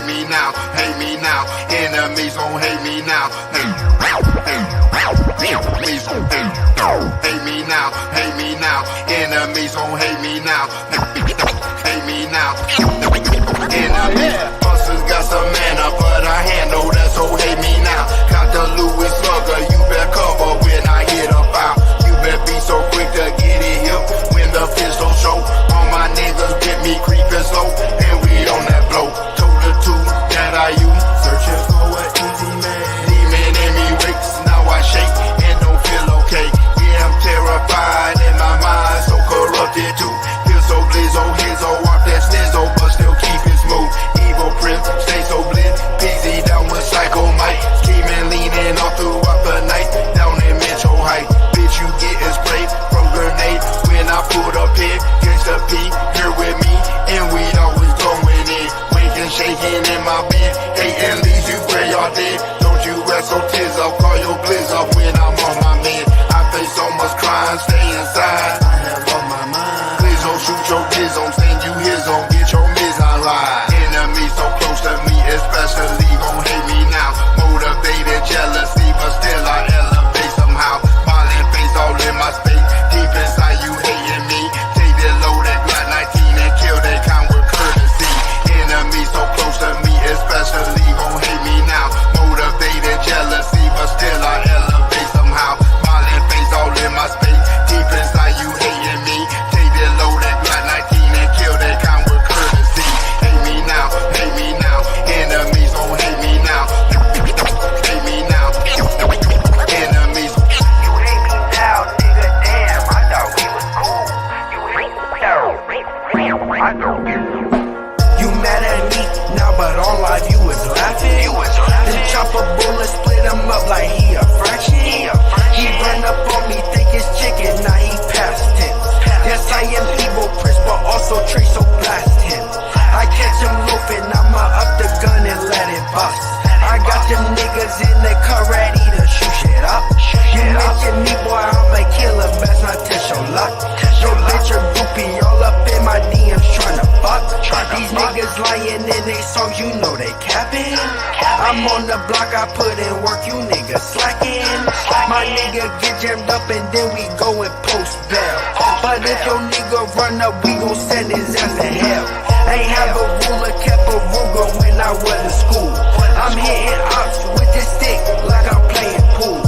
hate me now, hate me now. Enemies gon' hate me now. Enemies gon' hate me now, hate me now. Enemies gon' hate me now, hate me now. Enemies, busters got some mana, but I handle that, so hate me now. Got the Louis slugger, you better cover when I hit a foul. You better be so quick to get it hip when the fish don't show. All my niggas get me creeping slow, and we on that blow. Told the two that I use, searching for an easy man. Demon in me wakes, now I shake and don't feel okay. Yeah, I'm terrified in my mind, so corrupted too. Feel so blizzo, hizzo, off that snizzo, but still keep it smooth. Evil prince, stay so blitz, busy down with Psycho Mike. Scheming, leaning all throughout the night, down in Metro Height. Bitch, you getting sprayed from grenade when I pulled up here. Gangsta P, here with me, and we always going in. Waking, shaking in my bed, hating leaves you where y'all dead. Don't you rest so tears up, call your blizz up when I'm on my man. I face so much crime, stay inside. I have on my mind. Please don't shoot your kids on, send you his on, get your miss online. Enemies so close to me, especially gon' hate me now. Motivated jealousy, but still I elevate somehow. Smiling face all in my space, deep inside you hating me. Take that loaded Glock 19 and kill that kind with courtesy. Enemies so close to me, especially gon' hate me now. Motivated jealousy, but still I elevate somehow. Smiling face all in my space, deep inside you hating me. Take that loaded Glock 19 and kill that kind with courtesy. Hate me now, hate me now. Enemies gon' hate me now. Hate me now. Enemies. You hate me now, nigga, damn, I thought we was cool. You hate me now, I thought we was cool. You mad at me now, but all life you was laughing. The chopper bullet split him up like he a fraction. He run up on me, think it's chicken, now he past tense. Yes, I am evil prince, but also Trey, so blast him. I catch him loafing, I'ma up the gun and let it bust. I got them niggas in the car ready to shoot shit up. You mention me, boy, I'm a killer, best not test your luck. Yo, bitch, a groupie, all up in my DMs tryna fuck. These niggas lying in they songs, you know they capping. I'm on the block, I put in work, you niggas slacking. My nigga get jammed up and then we go and post bail. But if your nigga run up, we gon' send his ass to hell. Ain't have a ruler, kept a Ruger when I was in school. I'm hitting ops with this stick like I'm playing pool.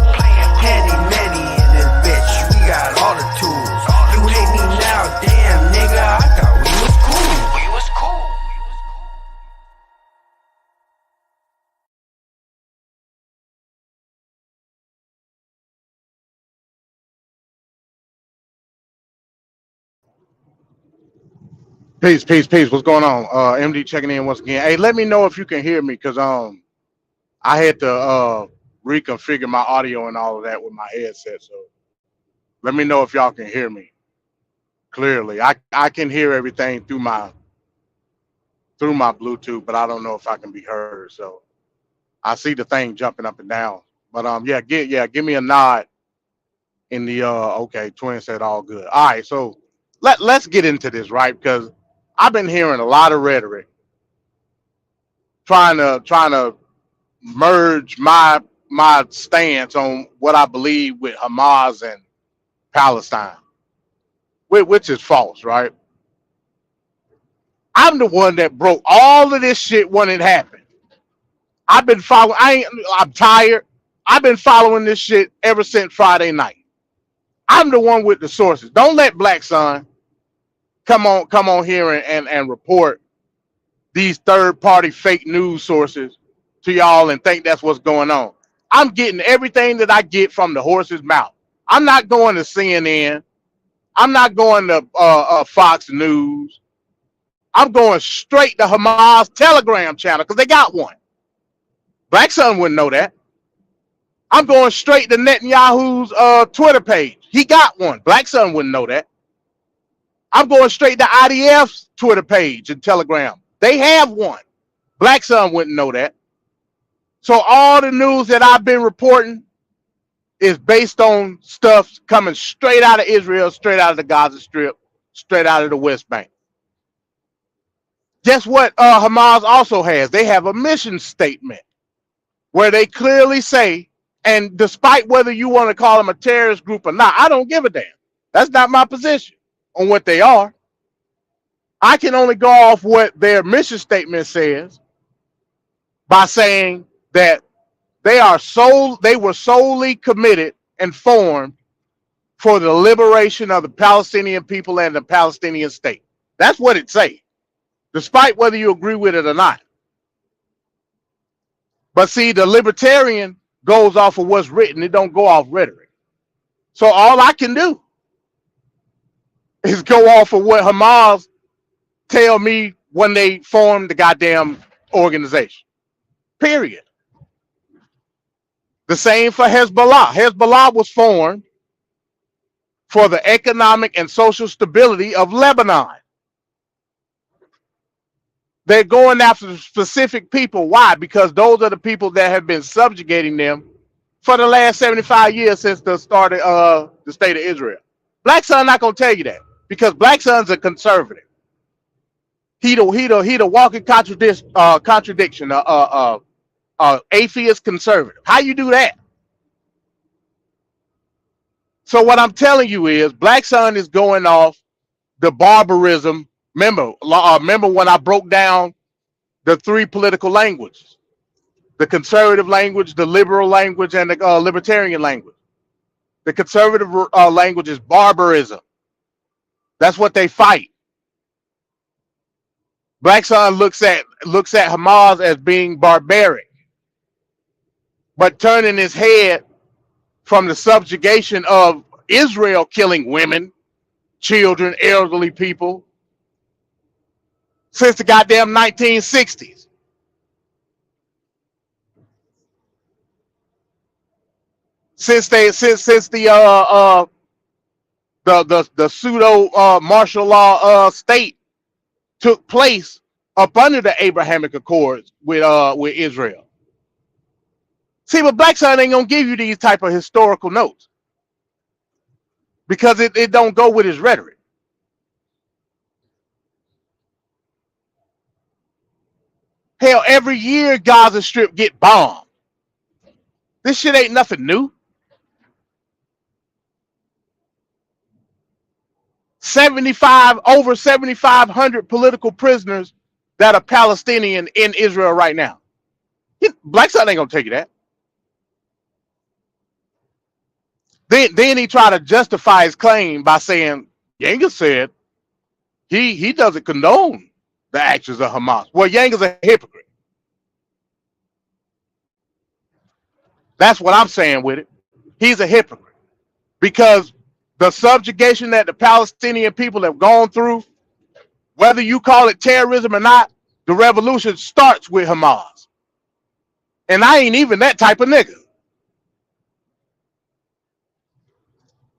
Handy manny in this bitch, we got all the tools. You hate me now, damn nigga, I thought we was cool. We was cool. Peace, peace, peace. What's going on? MD checking in once again. Hey, let me know if you can hear me because I had to reconfigure my audio and all of that with my headset. So let me know if y'all can hear me clearly. I can hear everything through my Bluetooth, but I don't know if I can be heard. So I see the thing jumping up and down. But give me a nod in the okay, Twin said all good. All right, so let's get into this, right? Because I've been hearing a lot of rhetoric trying to merge my stance on what I believe with Hamas and Palestine, which is false, right? I'm the one that broke all of this shit when it happened. I've been following. I'm tired. I've been following this shit ever since Friday night. I'm the one with the sources. Don't let Black Sun come on here and report these third-party fake news sources to y'all and think that's what's going on. I'm getting everything that I get from the horse's mouth. I'm not going to CNN. I'm not going to Fox News. I'm going straight to Hamas Telegram channel because they got one. Black Sun wouldn't know that. I'm going straight to Netanyahu's Twitter page. He got one. Black Sun wouldn't know that. I'm going straight to IDF's Twitter page and Telegram. They have one. Black Sun wouldn't know that. So all the news that I've been reporting is based on stuff coming straight out of Israel, straight out of the Gaza Strip, straight out of the West Bank. Guess what Hamas also has? They have a mission statement where they clearly say, and despite whether you want to call them a terrorist group or not, I don't give a damn. That's not my position on what they are. I can only go off what their mission statement says by saying that they were solely committed and formed for the liberation of the Palestinian people and the Palestinian state. That's what it says, despite whether you agree with it or not. But see, the libertarian goes off of what's written. It don't go off rhetoric. So all I can do is go off of what Hamas tell me when they formed the goddamn organization. Period. The same for Hezbollah. Hezbollah was formed for the economic and social stability of Lebanon. They're going after specific people. Why? Because those are the people that have been subjugating them for the last 75 years since the start of the state of Israel. Black Sun not gonna tell you that because Black Sun's a conservative. He the walking contradiction. Atheist conservative. How you do that? So what I'm telling you is, Black Sun is going off the barbarism. Remember when I broke down the three political languages: the conservative language, the liberal language, and the libertarian language. The conservative language is barbarism. That's what they fight. Black Sun looks at Hamas as being barbaric, but turning his head from the subjugation of Israel killing women, children, elderly people since the goddamn 1960s. Since the pseudo martial law state took place up under the Abrahamic Accords with Israel. See, but Black Sun ain't gonna give you these type of historical notes because it don't go with his rhetoric. Hell, every year Gaza Strip get bombed. This shit ain't nothing new. over 7,500 political prisoners that are Palestinian in Israel right now. Black Sun ain't gonna take you that. Then he tried to justify his claim by saying Yanga said he doesn't condone the actions of Hamas. Well, Yanga's a hypocrite. That's what I'm saying with it. He's a hypocrite because the subjugation that the Palestinian people have gone through, whether you call it terrorism or not, the revolution starts with Hamas. And I ain't even that type of nigga.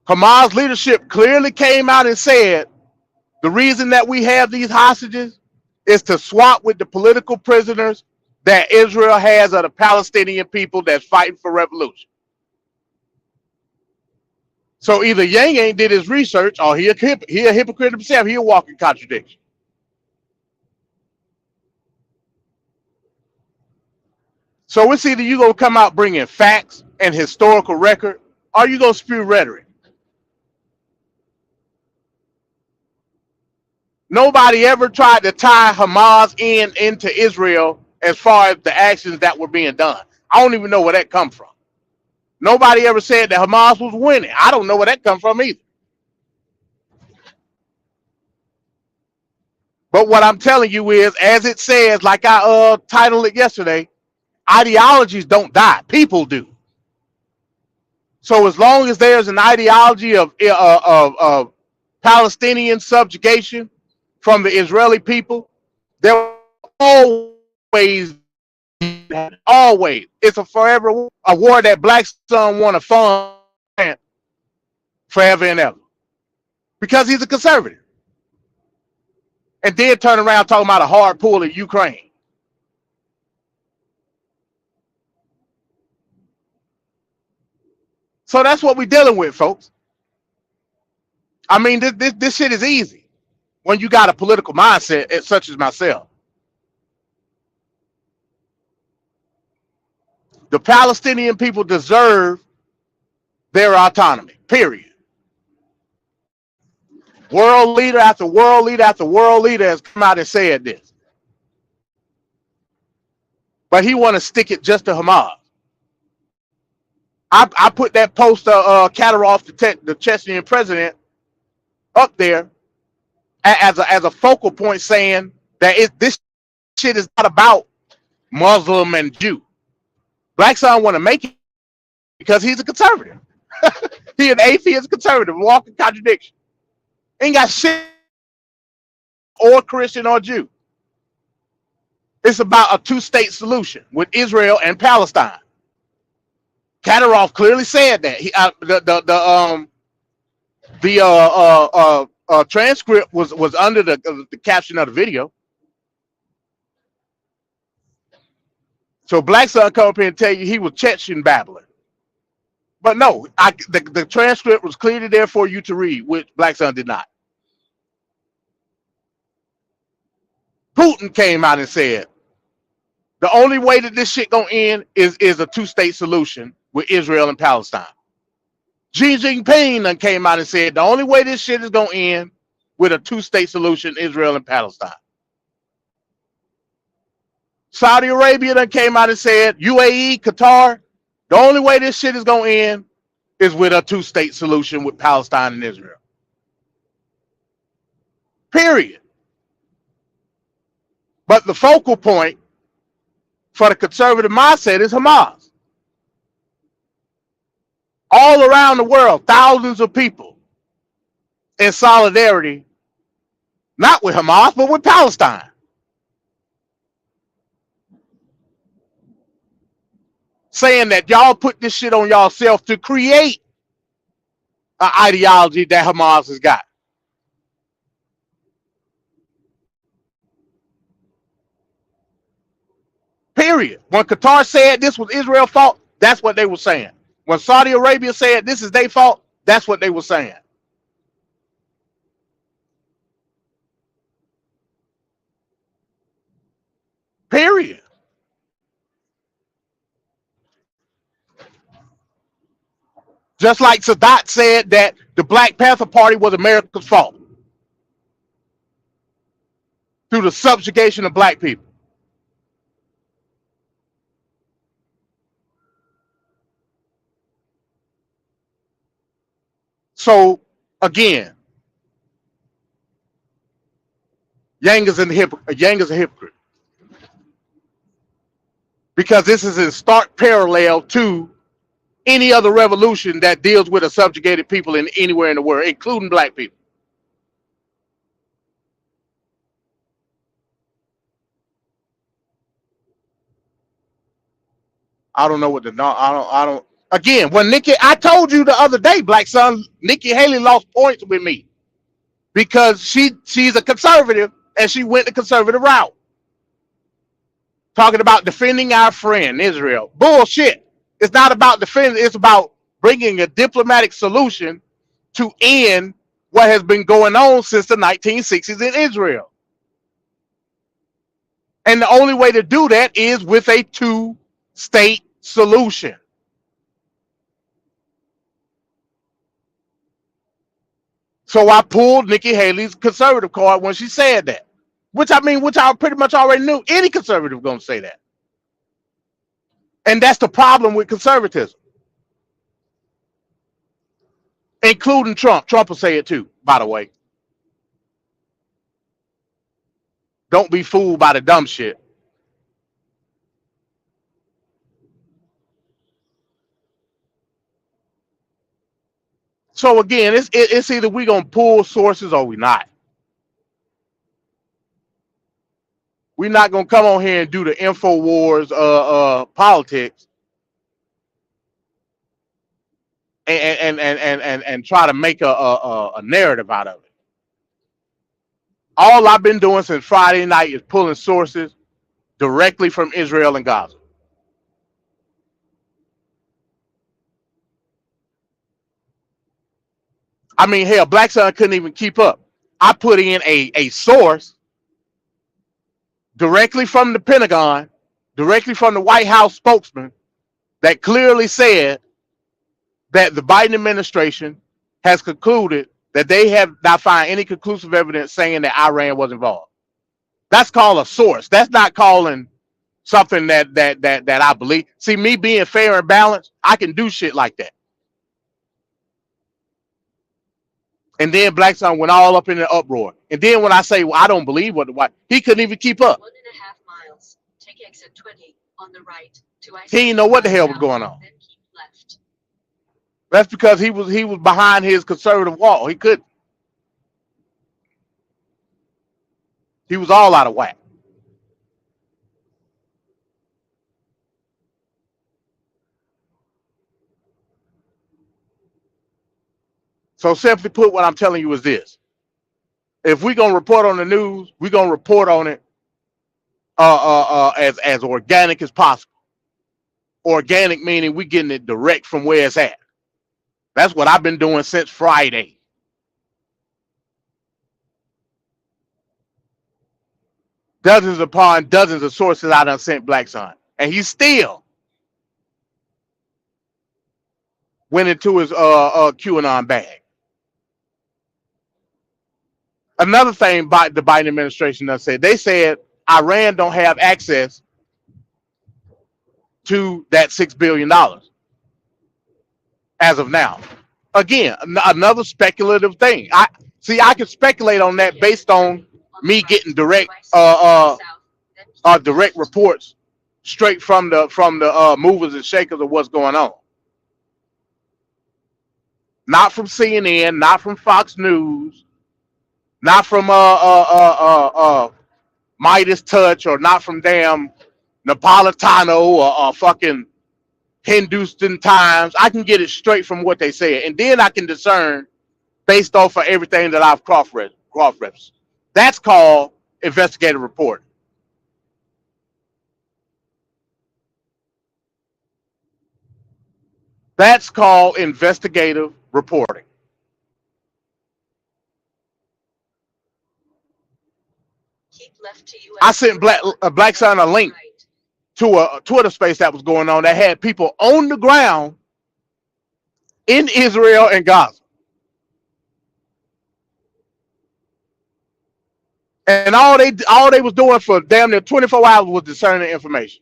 Hamas leadership clearly came out and said the reason that we have these hostages is to swap with the political prisoners that Israel has of the Palestinian people that's fighting for revolution. So either Yang ain't did his research or he a hypocrite himself. He a walking contradiction. So it's either you gonna come out bringing facts and historical record, or you gonna spew rhetoric. Nobody ever tried to tie Hamas into Israel as far as the actions that were being done. I don't even know where that come from. Nobody ever said that Hamas was winning. I don't know where that come from either. But what I'm telling you is, as it says, like I titled it yesterday, ideologies don't die. People do. So as long as there's an ideology of Palestinian subjugation from the Israeli people, there will always, it's a forever a war that Black Sun want to fund forever and ever because he's a conservative, and then turn around talking about a hard pull in Ukraine. So that's what we're dealing with, folks. I mean, this shit is easy when you got a political mindset such as myself. The Palestinian people deserve their autonomy, period. World leader after world leader after world leader has come out and said this. But he want to stick it just to Hamas. I put that poster, Kadyrov, the Chechnyan president, up there as a focal point, saying that this shit is not about Muslim and Jew. Black Son want to make it because he's a conservative. He an atheist conservative, walking contradiction. Ain't got shit or Christian or Jew. It's about a two-state solution with Israel and Palestine. Kadyrov clearly said that. The transcript was under the caption of the video. So Black Son come up here and tell you he was Chechen babbling. But no, the transcript was clearly there for you to read, which Black Son did not. Putin came out and said, the only way that this shit gonna end is a two-state solution with Israel and Palestine. Xi Jinping then came out and said, the only way this shit is gonna end with a two-state solution, Israel and Palestine. Saudi Arabia then came out and said, UAE, Qatar, the only way this shit is gonna end is with a two-state solution with Palestine and Israel. Period. But the focal point for the conservative mindset is Hamas. All around the world, thousands of people in solidarity, not with Hamas, but with Palestine. Saying that y'all put this shit on y'allself to create an ideology that Hamas has got. Period. When Qatar said this was Israel's fault, that's what they were saying. When Saudi Arabia said this is their fault, that's what they were saying. Period. Just like Sadat said that the Black Panther Party was America's fault through the subjugation of black people. So again, Yang is a hypocrite because this is in stark parallel to any other revolution that deals with a subjugated people in anywhere in the world, including black people. I don't know what I don't. Again, when I told you the other day, Black Son, Nikki Haley lost points with me because she's a conservative and she went the conservative route. Talking about defending our friend Israel. Bullshit. It's not about defending, it's about bringing a diplomatic solution to end what has been going on since the 1960s in Israel. And the only way to do that is with a two-state solution. So I pulled Nikki Haley's conservative card when she said that. Which I pretty much already knew. Any conservative gonna say that. And that's the problem with conservatism. Including Trump. Trump will say it too, by the way. Don't be fooled by the dumb shit. So again, it's either we gonna pull sources or we not. We're not gonna come on here and do the InfoWars politics and try to make a narrative out of it. All I've been doing since Friday night is pulling sources directly from Israel and Gaza. I mean, hell, Black Son couldn't even keep up. I put in a source directly from the Pentagon, directly from the White House spokesman, that clearly said that the Biden administration has concluded that they have not found any conclusive evidence saying that Iran was involved. That's called a source. That's not calling something that I believe. See, me being fair and balanced, I can do shit like that. And then Black Son went all up in the uproar. And then when I say, well, I don't believe what the white, he couldn't even keep up. 1.5 miles. Take exit 20 on the right. He didn't know what the hell was going on. Then keep left. That's because he was behind his conservative wall. He couldn't. He was all out of whack. So simply put, what I'm telling you is this. If we're going to report on the news, we're going to report on it as organic as possible. Organic meaning we getting it direct from where it's at. That's what I've been doing since Friday. Dozens upon dozens of sources I done sent Black Son. And he still went into his QAnon bag. Another thing by the Biden administration done said, they said Iran don't have access to that $6 billion as of now. Again, another speculative thing. I can speculate on that based on me getting direct direct reports straight from the movers and shakers of what's going on. Not from CNN, not from Fox News, not from Midas Touch, or not from damn Napolitano or fucking Hindustan Times. I can get it straight from what they say, and then I can discern based off of everything that I've cross-referenced. That's called investigative reporting. That's called investigative reporting. Keep left to US. I sent Black Son a link to a Twitter space that was going on that had people on the ground in Israel and Gaza. And all they was doing for damn near 24 hours was discerning information.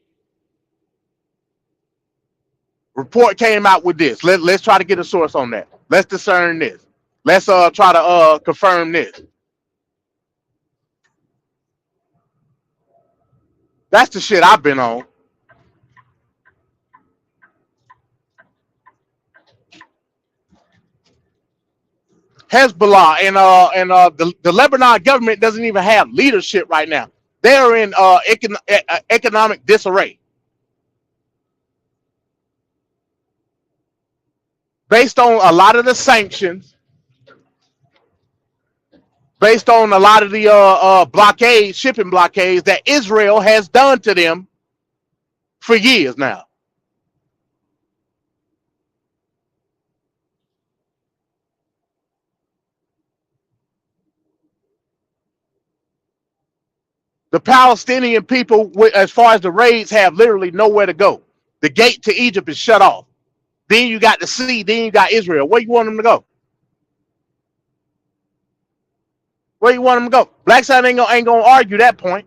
Report came out with this. Let's try to get a source on that. Let's discern this. Let's try to confirm this. That's the shit I've been on. Hezbollah and the Lebanon government doesn't even have leadership right now. They're in economic disarray. Based on a lot of the sanctions, based on a lot of the blockades, shipping blockades that Israel has done to them for years now. The Palestinian people, as far as the raids, have literally nowhere to go. The gate to Egypt is shut off. Then you got the sea. Then you got Israel. Where you want them to go? Where you want them to go? Black side ain't gonna argue that point.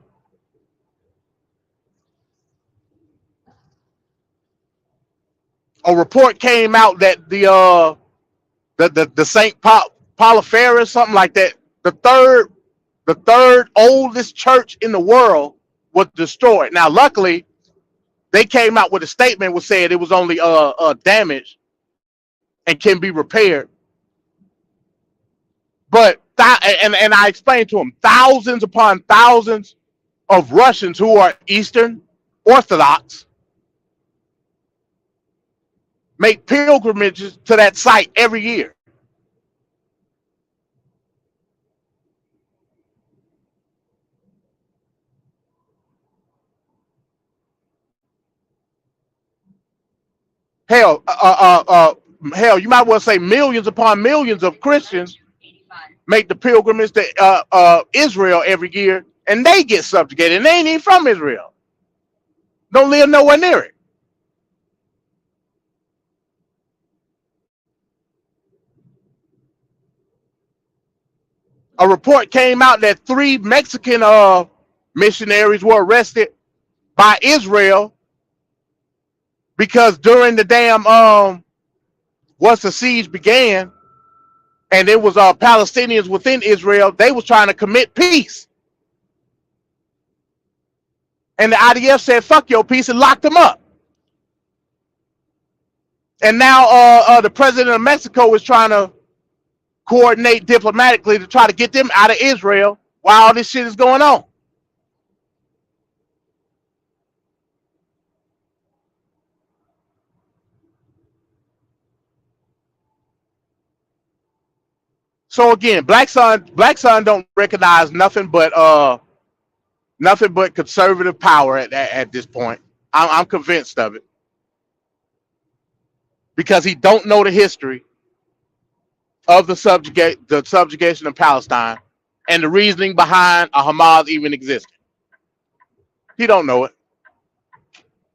A report came out that the Saint Polyphemus, something like that, the third oldest church in the world, was destroyed. Now, luckily, they came out with a statement which said it was only damaged and can be repaired. But and I explained to them, thousands upon thousands of Russians who are Eastern Orthodox make pilgrimages to that site every year. Hell, you might well say millions upon millions of Christians make the pilgrimage to Israel every year, and they get subjugated, and they ain't even from Israel. Don't live nowhere near it. A report came out that 3 Mexican missionaries were arrested by Israel because during the damn once the siege began and there was Palestinians within Israel, they was trying to commit peace. And the IDF said, fuck your peace, and locked them up. And now the president of Mexico is trying to coordinate diplomatically to try to get them out of Israel while all this shit is going on. So again, Black Sun don't recognize nothing but conservative power at this point. I'm convinced of it because he don't know the history of the subjugation of Palestine and the reasoning behind a Hamas even existing. He don't know it.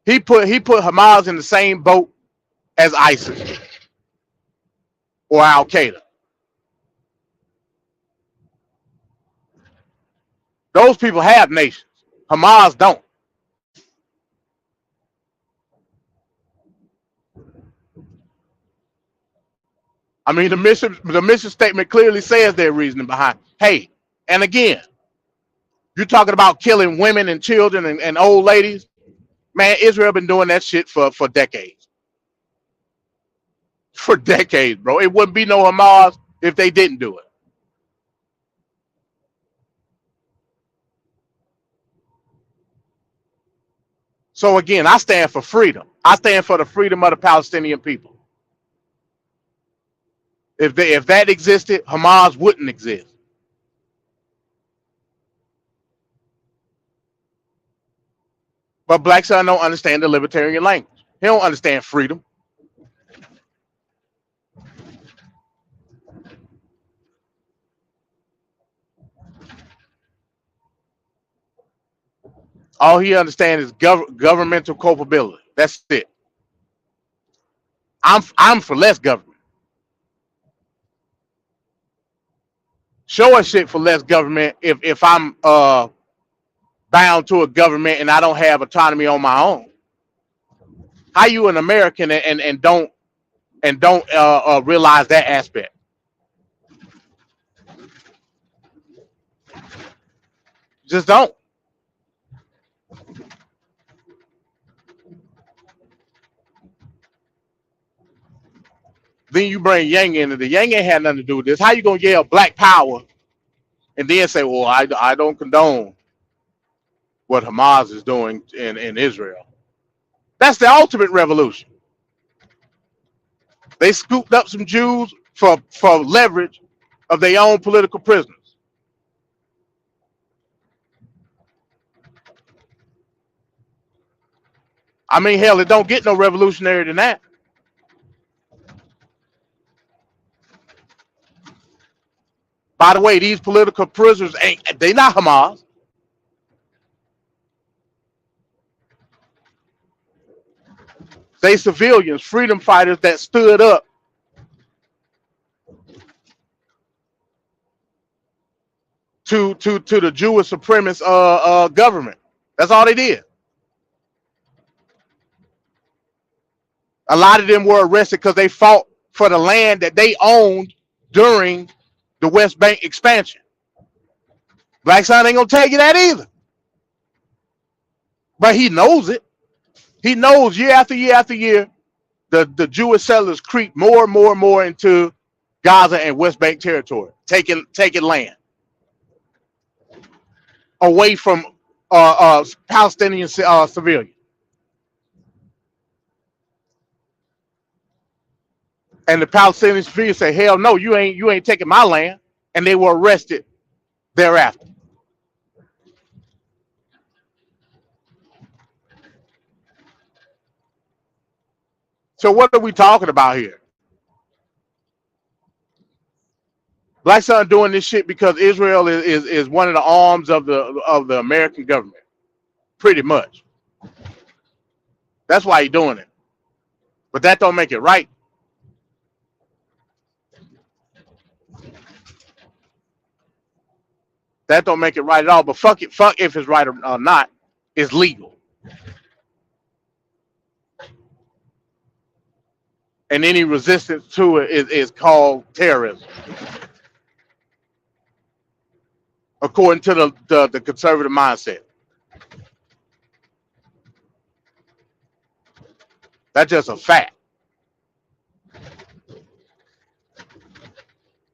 He put Hamas in the same boat as ISIS or Al Qaeda. Those people have nations. Hamas don't. I mean, the mission statement clearly says their reasoning behind. Hey, and again, you're talking about killing women and children and old ladies. Man, Israel been doing that shit for decades. For decades, bro. It wouldn't be no Hamas if they didn't do it. So again, I stand for freedom. I stand for the freedom of the Palestinian people. If that existed, Hamas wouldn't exist. But Black Sun don't understand the libertarian language. He don't understand freedom. All he understands is governmental culpability. That's it. I'm for less government. Show us shit for less government if I'm bound to a government and I don't have autonomy on my own. How you an American and don't realize that aspect? Just don't. Then you bring Yang into the Yang ain't had nothing to do with this. How you gonna yell black power and then say, well, I don't condone what Hamas is doing in Israel? That's the ultimate revolution. They scooped up some Jews for leverage of their own political prisoners. I mean, hell, it don't get no revolutionary than that. By the way, these political prisoners they not Hamas. They civilians, freedom fighters that stood up to the Jewish supremacist government. That's all they did. A lot of them were arrested because they fought for the land that they owned during the West Bank expansion. Black Sun ain't gonna tell you that either. But he knows it. He knows year after year after year, the Jewish settlers creep more and more and more into Gaza and West Bank territory, taking land away from Palestinian civilians. And the Palestinian civilians say, hell no, you ain't taking my land. And they were arrested thereafter. So what are we talking about here? Black Sun doing this shit because Israel is one of the arms of the American government. Pretty much. That's why he's doing it. But that don't make it right. That don't make it right at all. But fuck it, fuck if it's right or not. It's legal, and any resistance to it is called terrorism, according to the conservative mindset. That's just a fact.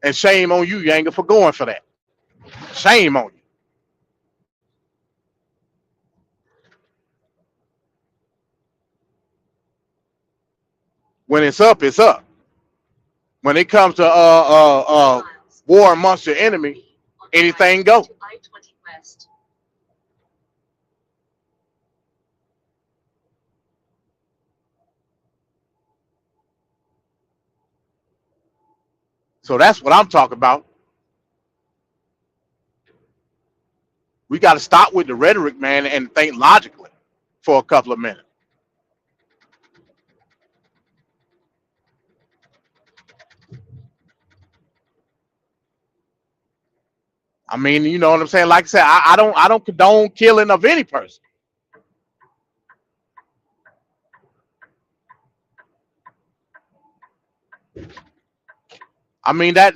And shame on you, Yanga, for going for that. Shame on you. When it's up, it's up. When it comes to 5 miles. war amongst your enemy, On the anything right go. to I-20 West. So that's what I'm talking about. We got to stop with the rhetoric, man, and think logically for a couple of minutes. I mean, you know what I'm saying? Like I said, I don't condone killing of any person. I mean that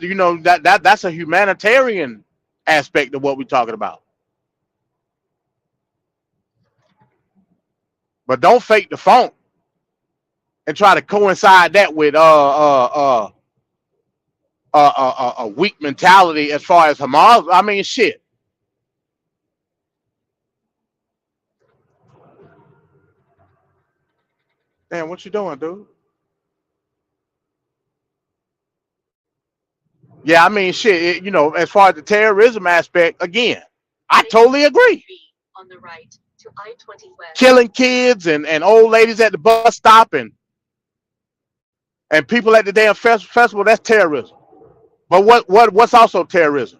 that's a humanitarian aspect of what we're talking about. But don't fake the funk and try to coincide that with a weak mentality as far as Hamas. I mean, shit. Damn, what you doing, dude? Yeah, I mean, shit. As far as the terrorism aspect, again, I Take totally agree. 3 on the right to I-20 West. Killing kids and old ladies at the bus stop and people at the damn festival, that's terrorism. But what's also terrorism?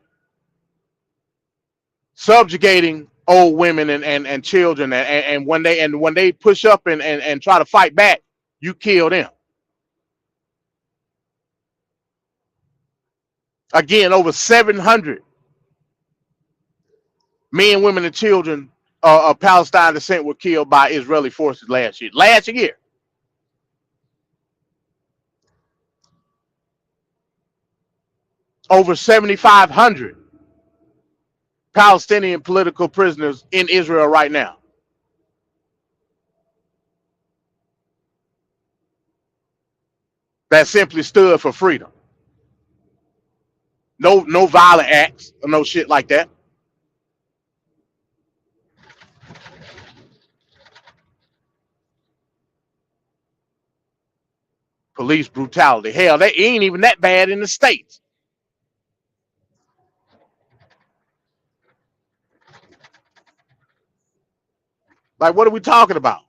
Subjugating old women and children, and when they push up and try to fight back, you kill them. Again, over 700 men, women, and children of Palestine descent were killed by Israeli forces last year. Last year. Over 7,500 Palestinian political prisoners in Israel right now. That simply stood for freedom. No violent acts or no shit like that. Police brutality. Hell, they ain't even that bad in the States. Like, what are we talking about?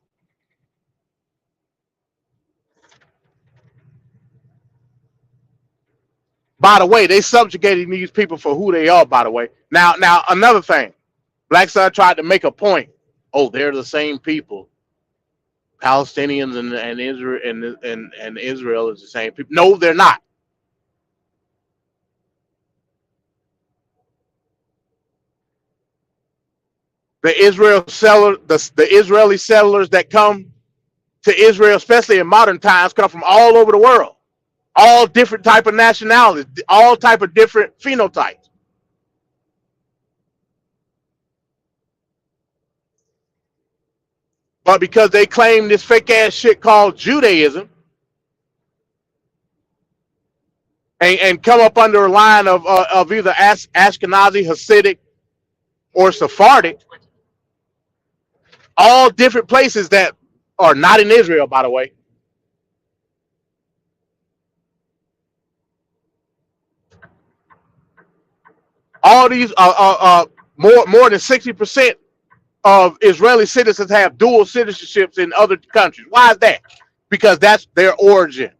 By the way, they subjugating these people for who they are, by the way. Now another thing. Black Sun tried to make a point. Oh, they're the same people. Palestinians and Israel and Israel is the same people. No, they're not. The Israeli settlers that come to Israel, especially in modern times, come from all over the world. All different type of nationalities, all type of different phenotypes. But because they claim this fake ass shit called Judaism and come up under a line of either Ashkenazi, Hasidic, or Sephardic, all different places that are not in Israel, by the way. All these more than 60% of Israeli citizens have dual citizenships in other countries. Why is that? Because that's their origin.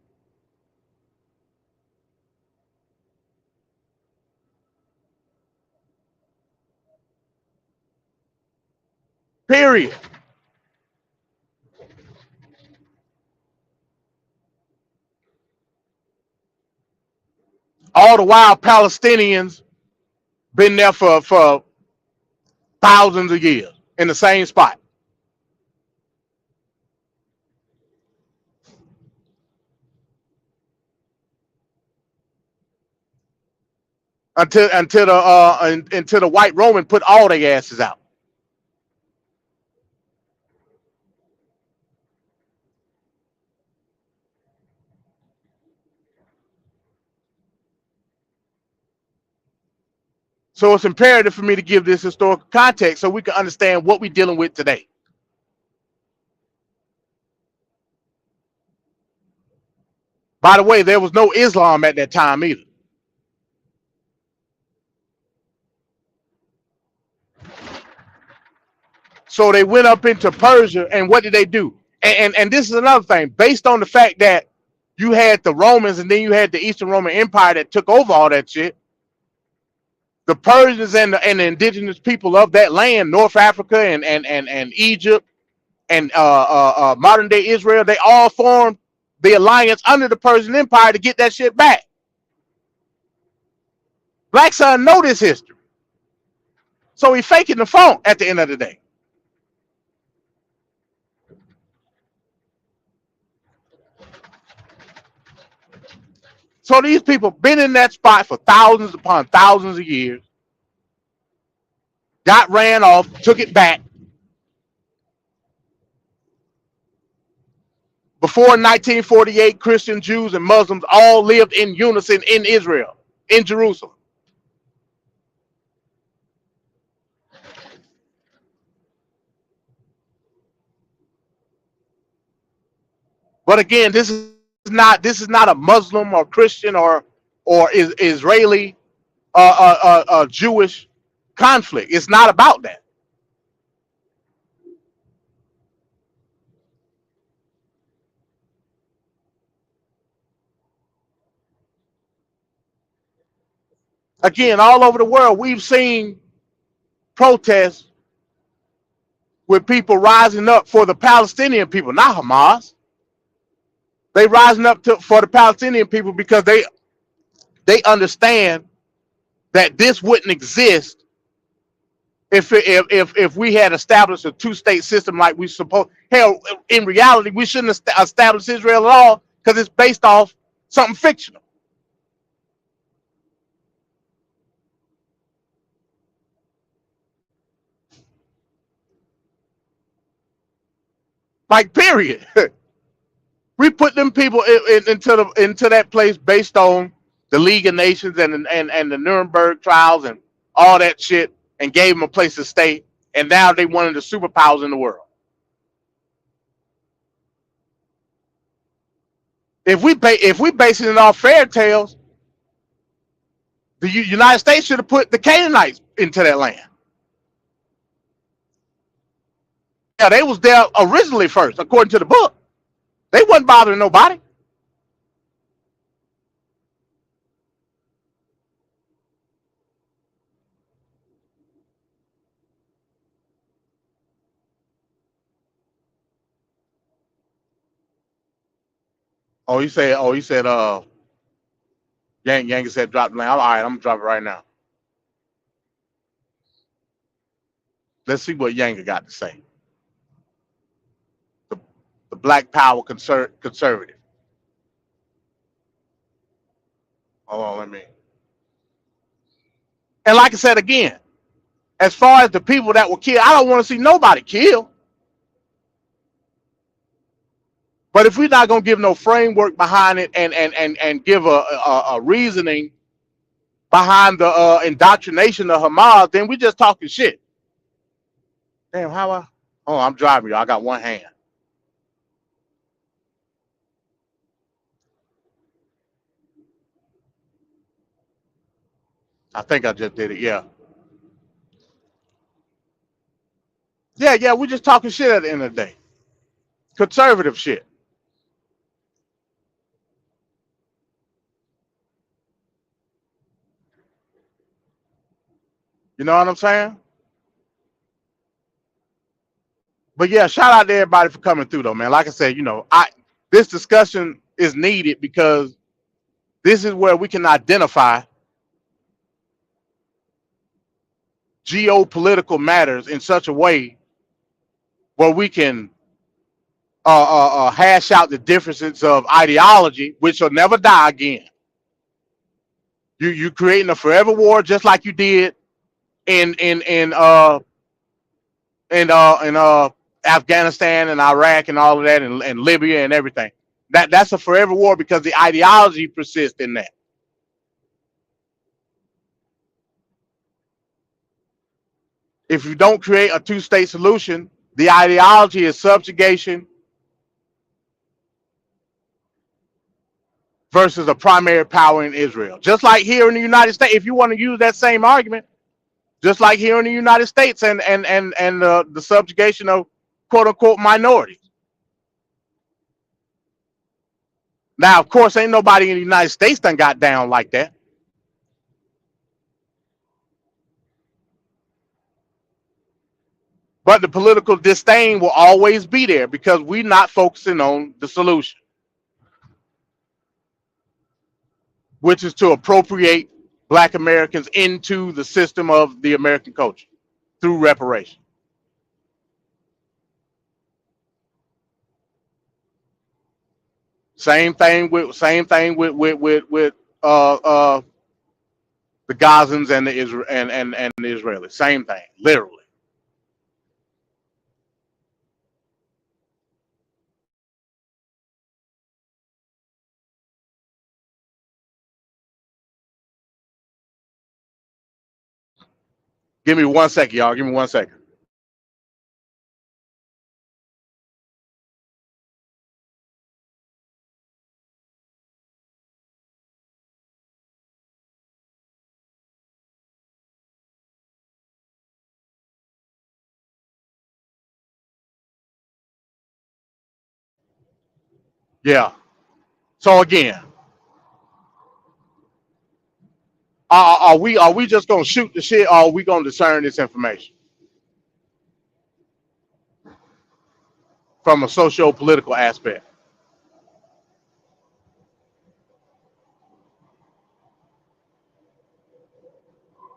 Period. All the while, Palestinians Been there for thousands of years in the same spot until the white Roman put all their asses out. So it's imperative for me to give this historical context so we can understand what we're dealing with today. By the way, there was no Islam at that time either. So they went up into Persia, and what did they do? And this is another thing, based on the fact that you had the Romans and then you had the Eastern Roman Empire that took over all that shit. The Persians and the indigenous people of that land, North Africa and Egypt and modern day Israel, they all formed the alliance under the Persian Empire to get that shit back. Black Son know this history, so he faking the phone at the end of the day. So these people been in that spot for thousands upon thousands of years, got ran off, took it back. Before 1948, Christian, Jews, and Muslims all lived in unison in Israel, in Jerusalem. But again, this is not a Muslim or Christian or Israeli Jewish conflict. It's not about that. Again, all over the world, we've seen protests with people rising up for the Palestinian people, not Hamas. They rising up for the Palestinian people because they understand that this wouldn't exist if we had established a two-state system like we supposed. Hell, in reality, we shouldn't establish Israel at all because it's based off something fictional. Like, period. We put them people into that place based on the League of Nations and the Nuremberg trials and all that shit, and gave them a place to stay. And now they one of the superpowers in the world. If we basing it off fairy tales, the United States should have put the Canaanites into that land. Yeah, they was there originally first, according to the book. They wasn't bothering nobody. He said, Yankee said drop the land. All right, I'm gonna drop it right now. Let's see what Yankee got to say. The Black Power conservative. Hold on, let me. And like I said again, as far as the people that were killed, I don't want to see nobody killed. But if we're not gonna give no framework behind it and give a reasoning behind the indoctrination of Hamas, then we just talking shit. Damn, I'm driving you. I got one hand. I think I just did it. Yeah. Yeah. We're just talking shit at the end of the day. Conservative shit. You know what I'm saying? But yeah, shout out to everybody for coming through though, man. Like I said, this discussion is needed because this is where we can identify geopolitical matters in such a way where we can hash out the differences of ideology, which will never die again. You creating a forever war just like you did in Afghanistan and Iraq and all of that, and Libya and everything. That's a forever war because the ideology persists in that. If you don't create a two-state solution, the ideology is subjugation versus a primary power in Israel. Just like here in the United States, if you want to use that same argument, just like here in the United States and the subjugation of quote unquote minorities. Now, of course, ain't nobody in the United States done got down like that. But the political disdain will always be there because we're not focusing on the solution, which is to appropriate Black Americans into the system of the American culture through reparation. Same thing with the Gazans and the Israelis. Same thing, literally. Give me 1 second, y'all. Give me 1 second. Yeah. So again, are we just gonna shoot the shit, or are we gonna discern this information from a socio-political aspect?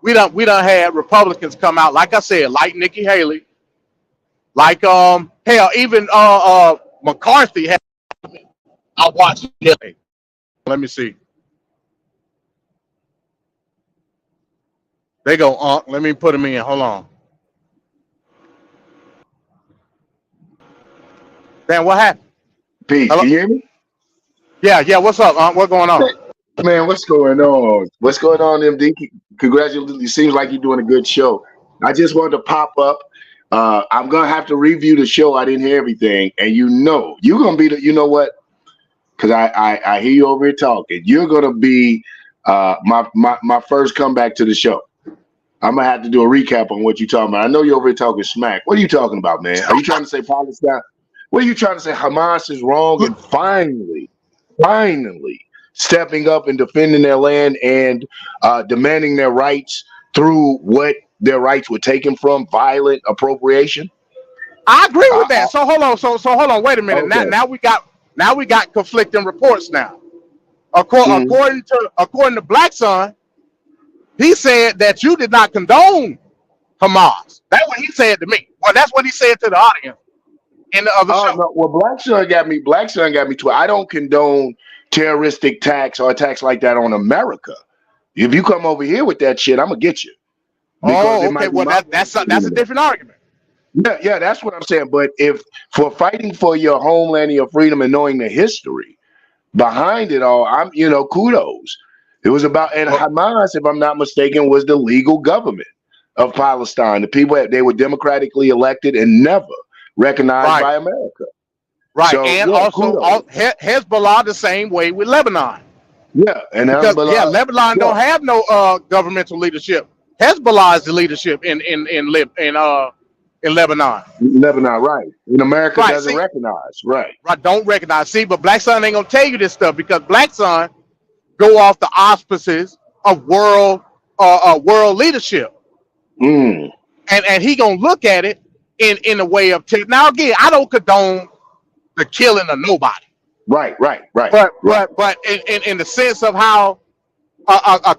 We done had Republicans come out, like I said, like Nikki Haley, like hell, even McCarthy had. I watched it. Let me see. They go, let me put them in. Hold on. Damn, what happened? Pete, Hello? can you hear me? Yeah. What's up, What's going on? Man, what's going on? What's going on, MD? Congratulations. It seems like you're doing a good show. I just wanted to pop up. I'm going to have to review the show. I didn't hear everything. And you're going to be you know what? Because I hear you over here talking. You're going to be my first comeback to the show. I'm going to have to do a recap on what you're talking about. I know you're over here talking smack. What are you talking about, man? Are you trying to say Palestine? What are you trying to say? Hamas is wrong, and finally stepping up and defending their land and demanding their rights through what their rights were taken from, violent appropriation. I agree with that. So hold on. So hold on. Wait a minute. Okay. Now we got conflicting reports now. According to Black Sun, he said that you did not condone Hamas. That's what he said to me. Well, that's what he said to the audience in the other show. No. Well, Black Sun got me to. I don't condone terroristic attacks or attacks like that on America. If you come over here with that shit, I'm gonna get you. Okay. Well, that's a different argument. Yeah, that's what I'm saying. But if for fighting for your homeland and your freedom and knowing the history behind it all, I'm kudos. It was about, and Hamas, if I'm not mistaken, was the legal government of Palestine. The people, they were democratically elected and never recognized by America. Right, so, and also Hezbollah the same way with Lebanon. Yeah, and because, Lebanon don't have no governmental leadership. Hezbollah is the leadership in Lebanon. Lebanon, right? In America, doesn't recognize, right? Don't recognize. See, but Black Sun ain't gonna tell you this stuff because Black Sun go off the auspices of world leadership, and he gonna look at it in a way of now again, I don't condone the killing of nobody. Right. But in the sense of how a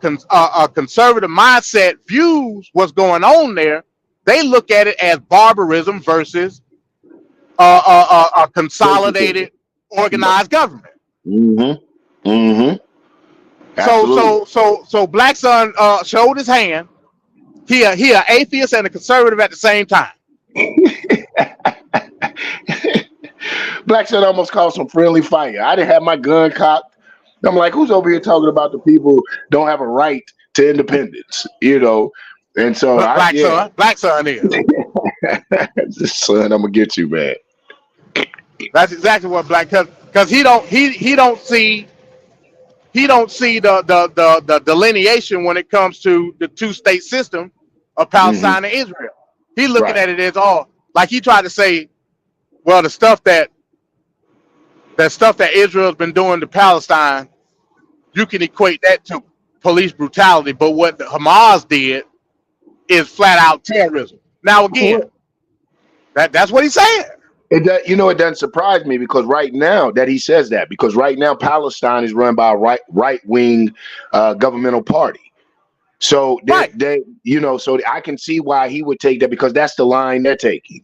conservative mindset views what's going on there, they look at it as barbarism versus a consolidated, organized government. Mm-hmm. Mm-hmm. So Absolutely. Black Son showed his hand. He an atheist and a conservative at the same time. Black Son almost caused some friendly fire. I didn't have my gun cocked. I'm like, who's over here talking about the people don't have a right to independence, you know? And so Black Son is. Son, I'm gonna get you, man. That's exactly what because he don't see the delineation when it comes to the two-state system of Palestine and Israel. He's looking at it as all like he tried to say, well, the stuff that Israel's been doing to Palestine, you can equate that to police brutality, but what the Hamas did is flat out terrorism. Now again, that's what he's saying. It doesn't surprise me because right now that he says that, because right now Palestine is run by a right wing governmental party. So so I can see why he would take that, because that's the line they're taking.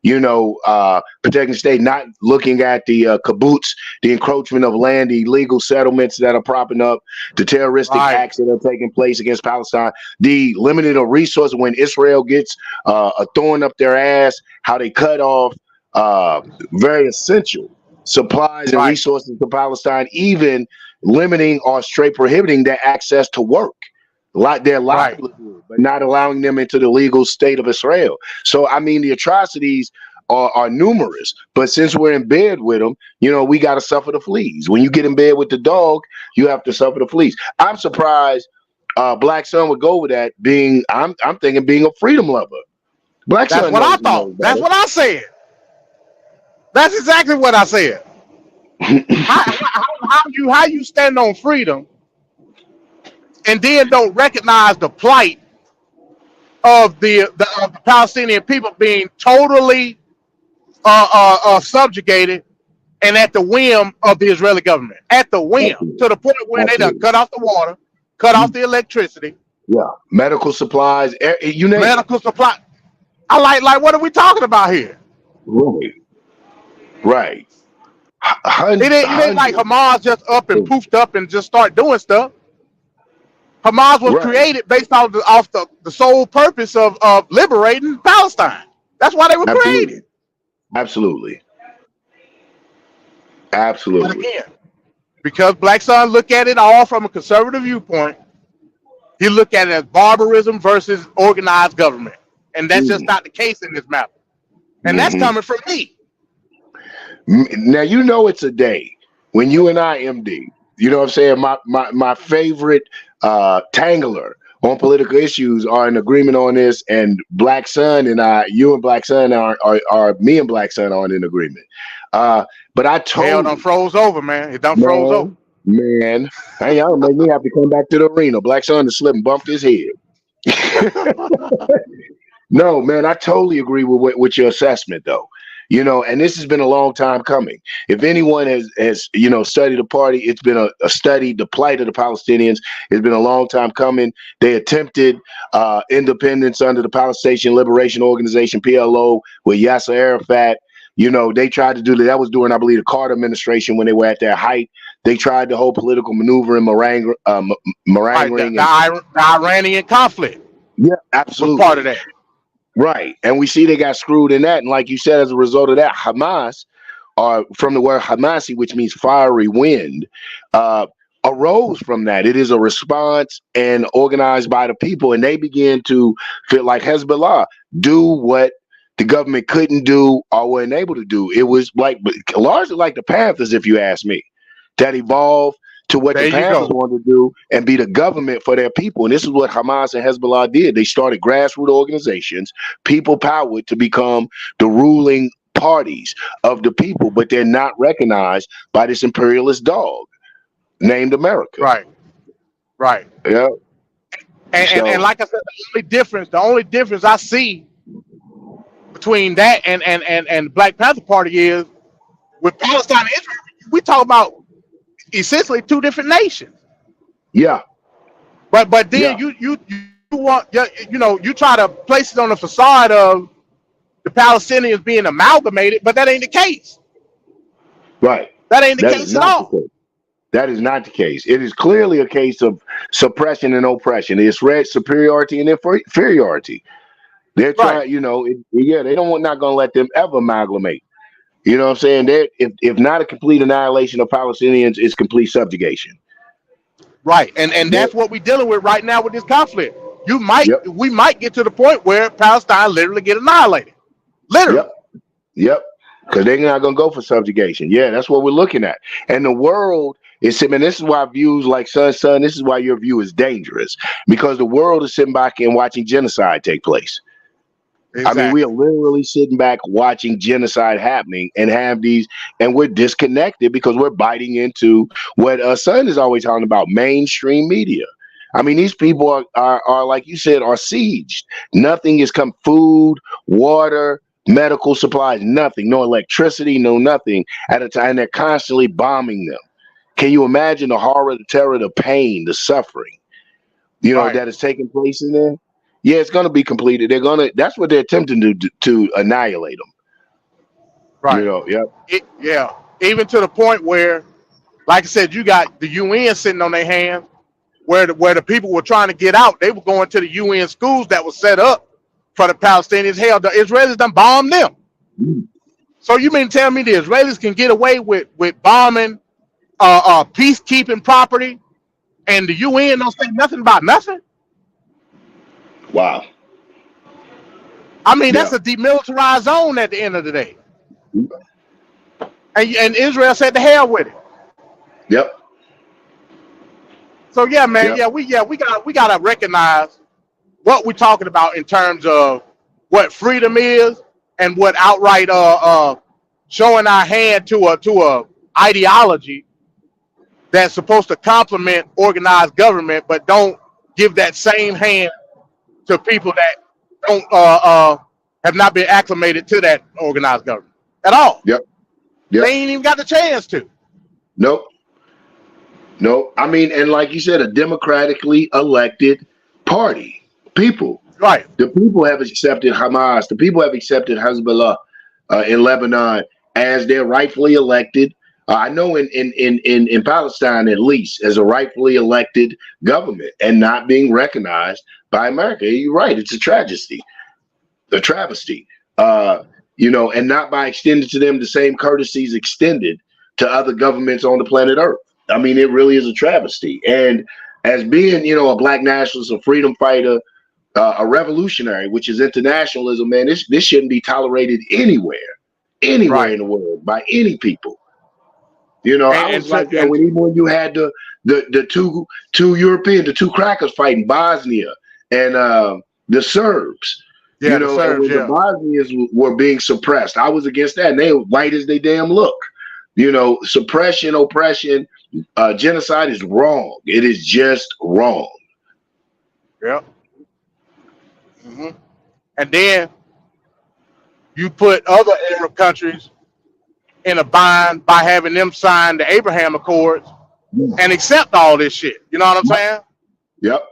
Protecting the state, not looking at the kibbutz, the encroachment of land, the illegal settlements that are propping up, the terroristic acts that are taking place against Palestine, the limited of resources when Israel gets a thorn up their ass, how they cut off very essential supplies and resources to Palestine, even limiting or straight prohibiting their access to work, like their livelihood, but not allowing them into the legal state of Israel. So, I mean, the atrocities are numerous, but since we're in bed with them, we got to suffer the fleas. When you get in bed with the dog, you have to suffer the fleas. I'm surprised Black Son would go with that, I'm thinking being a freedom lover. Black Son, that's what I thought. That's what I said. That's exactly what I said. how you stand on freedom and then don't recognize the plight of the Palestinian people being totally subjugated and at the whim of the Israeli government, at the whim, to the point where they done cut off the water, cut off the electricity, medical supplies, you name medical supply. I like what are we talking about here? Right. It ain't like Hamas just up and poofed up and just start doing stuff. Hamas was created based off the sole purpose of liberating Palestine. That's why they were created. Absolutely. But again, because Black Son look at it all from a conservative viewpoint, he look at it as barbarism versus organized government. And that's just not the case in this matter. And that's coming from me. Now, it's a day when you and I, MD, you know what I'm saying? My favorite tangler on political issues are in agreement on this, and Black Son and you and Black Son are me and Black Son aren't in agreement. But I told Hell done froze over, man. It done froze over. Man, hey, y'all make me have to come back to the arena. Black Son to slip and bumped his head. No, man, I totally agree with your assessment, though. And this has been a long time coming. If anyone has studied the party, it's been a study, the plight of the Palestinians. It's been a long time coming. They attempted independence under the Palestinian Liberation Organization, PLO, with Yasser Arafat. They tried to do that. That was during, I believe, the Carter administration when they were at their height. They tried the whole political maneuver and meringue. The Iranian conflict. Yeah, absolutely. Was part of that. Right. And we see they got screwed in that. And like you said, as a result of that, Hamas, from the word Hamasi, which means fiery wind, arose from that. It is a response and organized by the people. And they began to feel like Hezbollah, do what the government couldn't do or weren't able to do. It was largely like the Panthers, if you ask me, that evolved to what the Panthers wanted to do and be the government for their people. And this is what Hamas and Hezbollah did. They started grassroots organizations, people powered to become the ruling parties of the people, but they're not recognized by this imperialist dog named America. Right. Yeah. And like I said, the only difference I see between that and Black Panther Party is with Palestine and Israel, we talk about essentially two different nations. Yeah. But Yeah, then you want you try to place it on the facade of the Palestinians being amalgamated, but that ain't the case. right. That ain't the That is case at not the all. case. That is not the case. It is clearly a case of suppression and oppression. It's red superiority and inferiority. They're Right. trying, yeah, they don't not going to let them ever amalgamate. You know what I'm saying? If not a complete annihilation of Palestinians, it's complete subjugation. Right. And They're, that's what we're dealing with right now with this conflict. yep, We might get to the point where Palestine literally get annihilated. Literally. yep, yep. Because they're not going to go for subjugation. Yeah, that's what we're looking at. And the world is, I mean, this is why views like son, this is why your view is dangerous. Because the world is sitting back and watching genocide take place. I mean, we are Exactly. literally sitting back watching genocide happening and and we're disconnected because we're biting into what Son is always talking about, mainstream media. I mean, these people are like you said, are sieged. Nothing has come, food, water, medical supplies, nothing, no electricity, no nothing at a time. They're constantly bombing them. Can you imagine the horror, the terror, the pain, the suffering, Right. that is taking place in there? Yeah, it's going to be completed. That's what they're attempting to annihilate them. Right. Yeah. Yeah. Even to the point where, like I said, you got the UN sitting on their hands, where the people were trying to get out. They were going to the UN schools that were set up for the Palestinians. Hell, the Israelis done bombed them. So you mean to tell me the Israelis can get away with bombing peacekeeping property, and the UN don't say nothing about nothing? Wow. I mean, Yeah. that's a demilitarized zone at the end of the day. And Israel said to hell with it. Yep. So yeah, man, Yep. we gotta recognize what we're talking about in terms of what freedom is and what outright showing our hand to a ideology that's supposed to complement organized government, but don't give that same hand to people that don't have not been acclimated to that organized government at all. Yep. They Yep. ain't even got the chance to. Nope. Nope. I mean, and like you said, a democratically elected party. People. Right. The people have accepted Hamas. The people have accepted Hezbollah in Lebanon as their rightfully elected. I know in Palestine, at least, as a rightfully elected government and not being recognized by America. You're right. It's a travesty. A travesty. And not by extending to them the same courtesies extended to other governments on the planet Earth. I mean, it really is a travesty. And as being, a black nationalist, a freedom fighter, a revolutionary, which is internationalism, man, this shouldn't be tolerated anywhere Right. in the world by any people. I was like that when you had the two crackers fighting Bosnia and the Serbs. Yeah, the Serbs, and when the Bosnians were being suppressed, I was against that. And they were white as they damn look. Suppression, oppression, genocide is wrong. It is just wrong. Yep. Mm-hmm. And then you put other Arab countries in a bind by having them sign the Abraham Accords and accept all this shit. You know what I'm saying? Yep.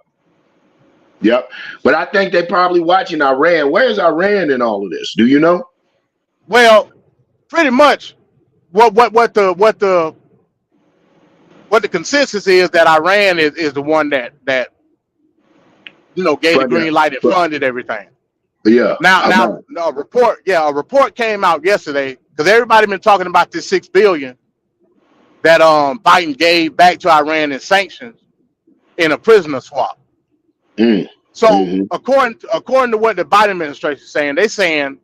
Yep. But I think they're probably watching Iran. Where's Iran in all of this? Do you know? Well, pretty much what the consensus is that Iran is the one that gave the green light and funded everything. Yeah. Now a report came out yesterday because everybody been talking about this $6 billion that Biden gave back to Iran in sanctions in a prisoner swap. So according to what the Biden administration is saying, they're saying,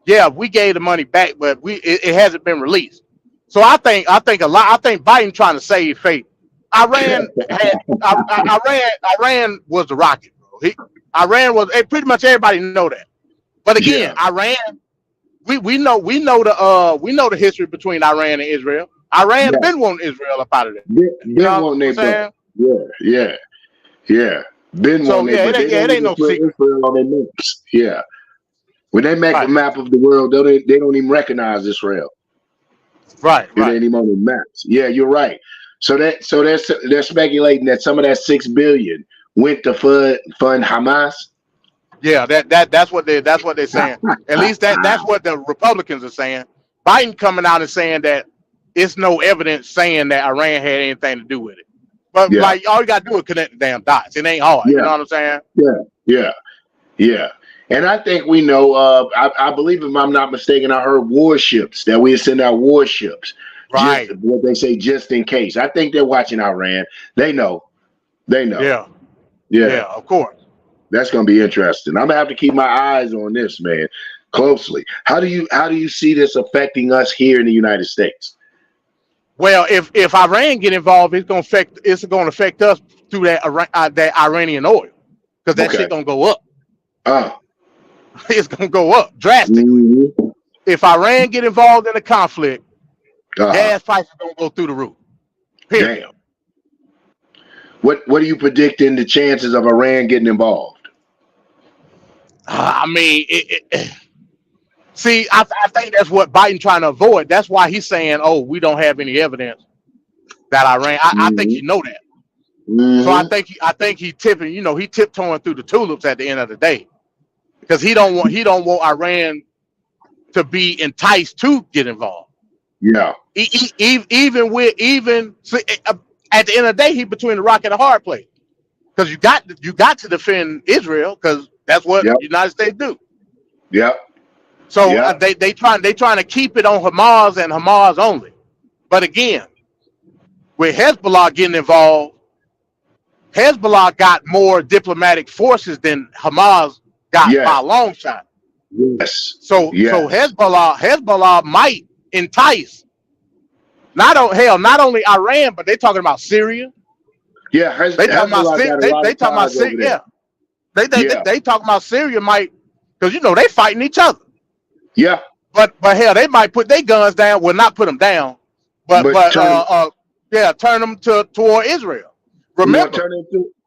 yeah, we gave the money back, but it hasn't been released. So I think Biden trying to save face. Iran was the rocket, bro. Iran was pretty much everybody know that. But again, Iran, we know the history between Iran and Israel. Iran been wanting Israel up out of there. Been wanting their yeah. Been So wanting it ain't no secret. Israel on their maps. Yeah. When they make a map of the world, they don't even recognize Israel. Right. It ain't even on the maps. Yeah, you're right. So they're speculating that some of that $6 billion went to fund Hamas. Yeah, that's what they're saying. At least that's what the Republicans are saying. Biden coming out and saying that it's no evidence saying that Iran had anything to do with it. But Yeah, like all you gotta do is connect the damn dots. It ain't hard. You yeah, know what I'm saying? yeah, yeah, yeah. And I think we know. I believe, if I'm not mistaken, I heard warships that we send out warships. Just Right. what they say, just in case. I think they're watching Iran. They know. They know. Yeah. Yeah, Yeah. Of course. that's gonna be interesting. I'm gonna have to keep my eyes on this, man, closely. How do you see this affecting us here in the United States? Well, if Iran get involved, it's gonna affect us through that Iranian oil because that Okay. shit gonna go up. Uh, It's gonna go up drastically. mhm. If Iran get involved in a conflict, uh gas prices gonna go through the roof. Period. Damn. What are you predicting the chances of Iran getting involved? I mean, see, I think that's what Biden trying to avoid. That's why he's saying, "Oh, we don't have any evidence that Iran." I think hmm you know that. So hmm I think he tipping. He tiptoeing through the tulips at the end of the day because he don't want Iran to be enticed to get involved. Yeah. Even see, at the end of the day, he between the rock and a hard place because you got to defend Israel because that's what Yep. the United States do. Yep. So Yep. they trying to keep it on Hamas and Hamas only. But again, with Hezbollah getting involved, Hezbollah got more diplomatic forces than Hamas got by Yes. a long shot. Yes. So Yes. Hezbollah might entice not only Iran, but they talking about Syria. Yeah. They talking about Hezbollah got a lot they of talking about ties over Syria. there. Yeah. Yeah. They talking about Syria might because they fighting each other. Yeah. But hell, they might put their guns down. Well, not put them down, but But turn them toward Israel. you know, Remember,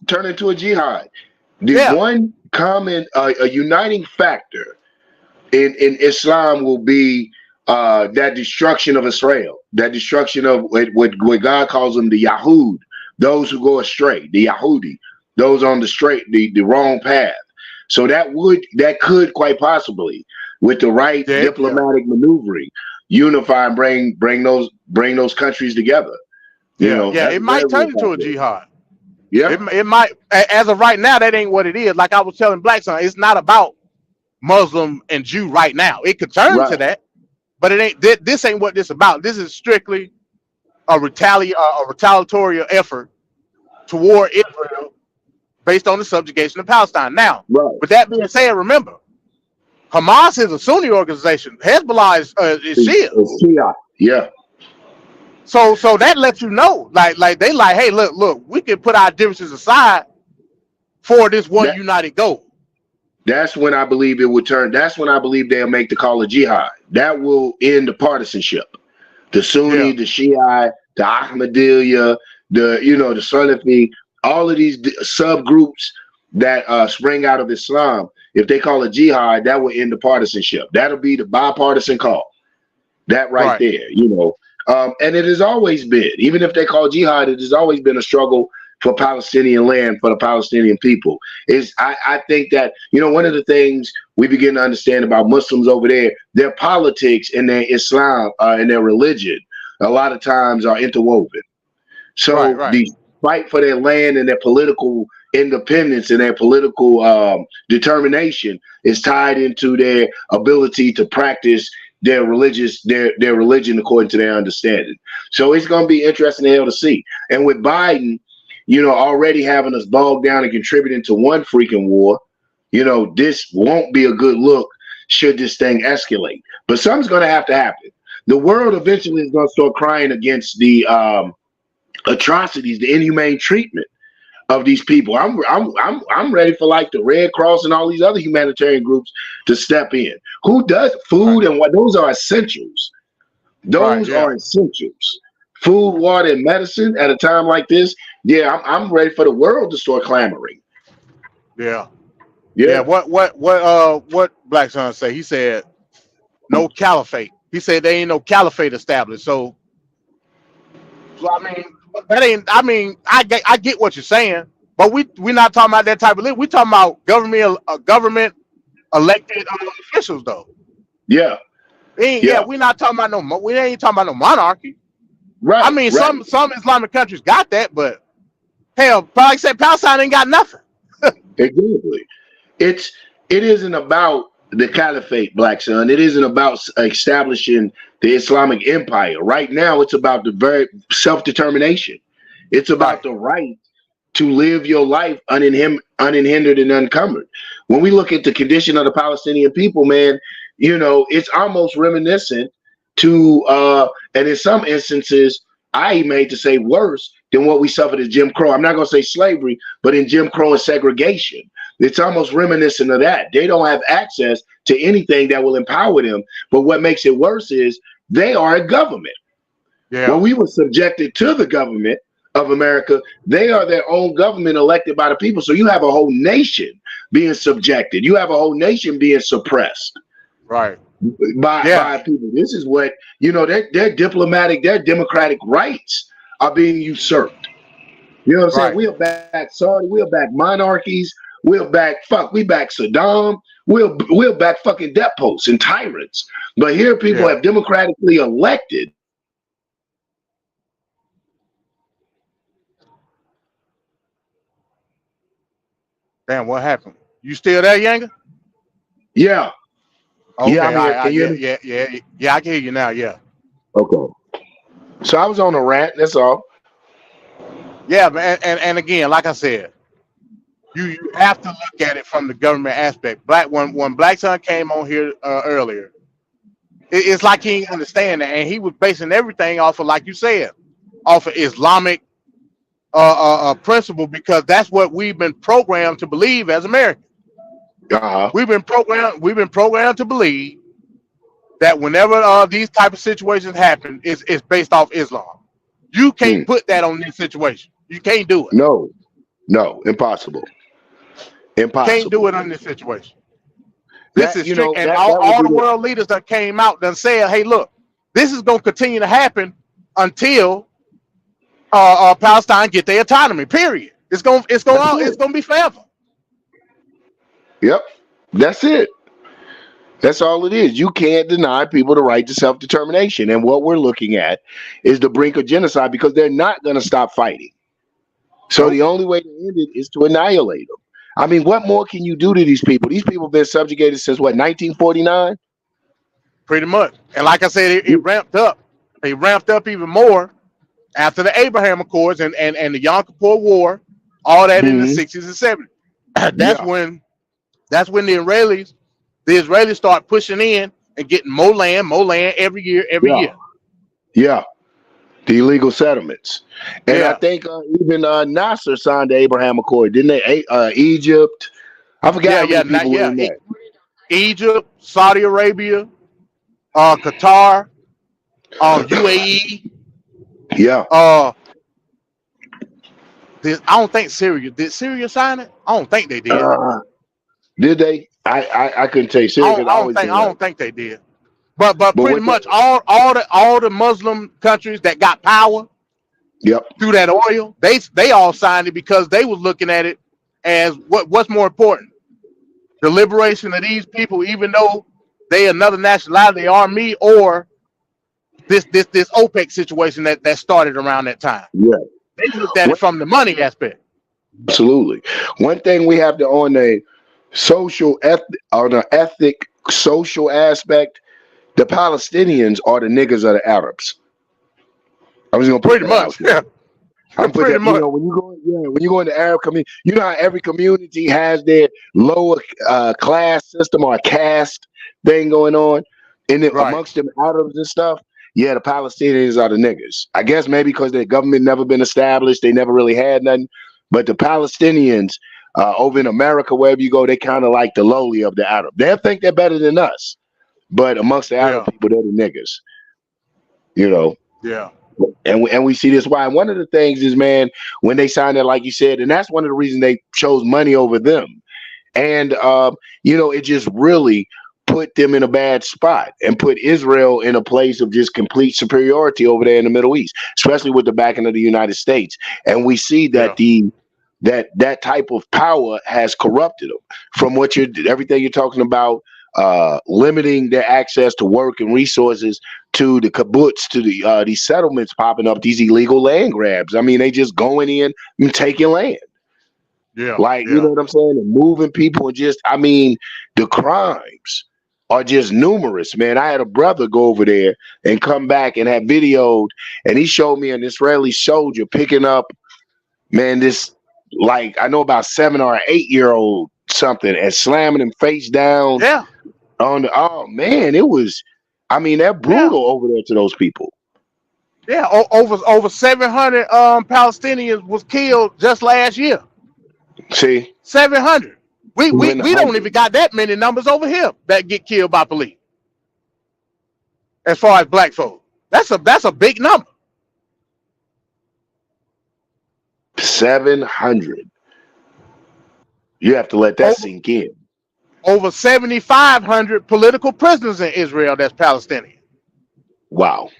turn into a jihad. The yeah, one common a uniting factor in Islam will be that destruction of Israel, that destruction of what God calls them, the Yahud, those who go astray, the Yahudi, those on the wrong path. So that could quite possibly, with the right diplomatic maneuvering, unify and bring those countries together. yeah. That's It might very turn into a possible. jihad. Yeah, It might. As of right now, that ain't what it is. Like I was telling Black Son, it's not about Muslim and Jew right now. It could turn to right. that, but it ain't. This ain't what this about. This is strictly a retaliatory effort toward Israel based on the subjugation of Palestine. Now, Right. with that being said, remember, Hamas is a Sunni organization. Hezbollah is Shia. It's Shia. Yeah, So that lets you know, like they like, hey, look, we can put our differences aside for this one That- united goal. that's when I believe it would turn. That's when I believe they'll make the call of jihad. That will end the partisanship. The Sunni, Yeah. the Shiite, the Ahmadiyya, the Salafi, all of these subgroups that spring out of Islam. If they call it jihad, that will end the partisanship. That'll be the bipartisan call. That right there, and it has always been, even if they call jihad, it has always been a struggle for Palestinian land, for the Palestinian people. I think that, one of the things we begin to understand about Muslims over there, their politics and their Islam and their religion, a lot of times are interwoven. So the fight for their land and their political independence and their political determination is tied into their ability to practice their religion according to their understanding. So it's going to be interesting to see. And with Biden, already having us bogged down and contributing to one freaking war, this won't be a good look should this thing escalate. But something's going to have to happen. The world eventually is going to start crying against the atrocities, the inhumane treatment of these people. I'm ready for like the Red Cross and all these other humanitarian groups to step in. Who does food and what? Those are essentials. Those are essentials. Food, water, and medicine at a time like this. Yeah, I'm ready for the world to start clamoring. Yeah. Yeah. What Black Son say? He said no caliphate. He said there ain't no caliphate established. So I mean, that ain't. I mean, I get what you're saying, But we're not talking about that type of leader. We're talking about government elected officials though. Yeah, Yeah, yeah, we're not talking about we ain't talking about no monarchy. I right, mean, right. some Islamic countries got that, but hell, probably say Palestine ain't got nothing. Exactly. It's it isn't about the caliphate, Black Son. It isn't about establishing the Islamic Empire. Right now, it's about the very self-determination. It's Right. about the right to live your life unhindered and unencumbered. When we look at the condition of the Palestinian people, man, it's almost reminiscent to, and in some instances, I even hate to say worse than what we suffered as Jim Crow. I'm not going to say slavery, but in Jim Crow and segregation. It's almost reminiscent of that. They don't have access to anything that will empower them. But what makes it worse is they are a government. Yeah. When we were subjected to the government of America, they are their own government elected by the people. So you have a whole nation being subjected. You have a whole nation being suppressed Right. by people. This is what, their diplomatic, their democratic rights are being usurped. You know what I'm saying? Right. We'll back Saudi, we'll back monarchies, we back Saddam, we'll back fucking despots and tyrants. But here people Yeah. have democratically elected. Damn, what happened? You still there, Yanga? Yeah. Okay. Yeah, I'm here. Can you hear me? Yeah. I can hear you now. Yeah. Okay. So I was on a rant, that's all. Yeah, man. And again, like I said, you have to look at it from the government aspect. When Black Son came on here earlier, it's like he didn't understand that, and he was basing everything off of, like you said, off of Islamic principle, because that's what we've been programmed to believe as Americans. Uh-huh. We've been programmed to believe that whenever these type of situations happen, it's based off Islam. You can't put that on this situation. You can't do it. No, impossible. Can't do it on this situation. This is strict, and all the world leaders that came out and said, "Hey, look, this is going to continue to happen until Palestine get their autonomy. Period. It's going to be forever." Yep, that's it. That's all it is. You can't deny people the right to self-determination, and what we're looking at is the brink of genocide, because they're not going to stop fighting. So the only way to end it is to annihilate them. I mean, what more can you do to these people? These people have been subjugated since what, 1949? Pretty much. And like I said, it ramped up. It ramped up even more after the Abraham Accords and the Yom Kippur War, all that in the 60s and 70s. That's when the Israelis start pushing in and getting more land every year. Yeah. The illegal settlements. And I think even Nasser signed the Abraham Accord, didn't they? Egypt. I forgot how many people were in that. Egypt, Saudi Arabia, Qatar, UAE. Yeah. I don't think Syria. Did Syria sign it? I don't think they did. Did they? I couldn't tell you. Syria, I don't think they did. But pretty much all the Muslim countries that got power through that oil, they all signed it, because they was looking at it as what's more important, the liberation of these people, even though they another nationality, they are me, or this OPEC situation that started around that time. Yeah, they looked at it from the money aspect. Absolutely. One thing we have to, on a ethic social aspect, the Palestinians are the niggas of the Arabs. I was gonna put pretty much. Yeah. I'm putting that, much. When you go into Arab community, you know how every community has their lower class system or caste thing going on, and then amongst them Arabs and stuff. Yeah, the Palestinians are the niggas. I guess maybe because their government never been established, they never really had nothing. But the Palestinians over in America, wherever you go, they kind of like the lowly of the Arab. They think they're better than us, but amongst the Arab people, they're the niggas. Yeah. And we see this why. And one of the things is, man, when they signed it, like you said, and that's one of the reasons they chose money over them. And it just really put them in a bad spot and put Israel in a place of just complete superiority over there in the Middle East, especially with the backing of the United States. And we see that the that type of power has corrupted them from what everything you're talking about, limiting their access to work and resources, to the kibbutz, to these settlements popping up, these illegal land grabs. I mean, they just going in and taking land. Yeah. Like, you know what I'm saying? And moving people, and just, I mean, the crimes are just numerous, man. I had a brother go over there and come back and have videoed, and he showed me an Israeli soldier picking up, man, this, like, I know about 7 or 8 year old something, and slamming him face down. Yeah. On the, oh man, it was, I mean, they're brutal over there to those people. Yeah, over 700 Palestinians was killed just last year. See, 700. We Even don't 100. even got that many numbers over here that get killed by police. As far as black folks, that's a big number. 700. You have to let that sink in. Over 7,500 political prisoners in Israel that's Palestinian. Wow.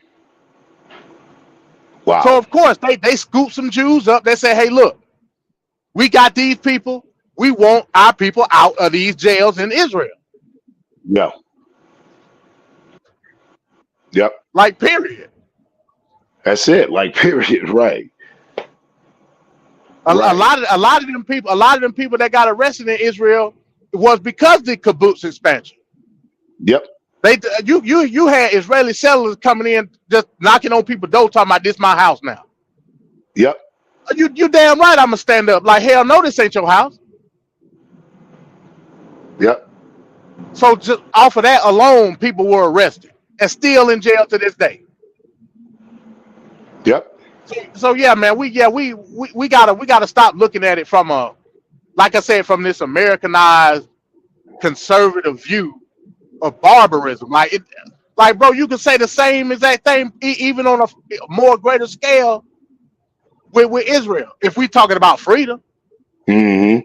Wow. So of course they scoop some Jews up. They say, hey, look, we got these people. We want our people out of these jails in Israel. Yeah. Yep. Like, period. That's it. Like, period. Right. A lot of them people that got arrested in Israel was because of the kibbutz expansion. Yep. You had Israeli settlers coming in, just knocking on people's door, talking about, this my house now. Yep. You damn right I'm gonna stand up. Like, hell no, this ain't your house. Yep. So just off of that alone, people were arrested and still in jail to this day. Yep. So yeah, man, we gotta stop looking at it from like I said, from this Americanized conservative view of barbarism. Like, bro, you can say the same exact thing even on a more greater scale with Israel, if we talking about freedom. Mm-hmm.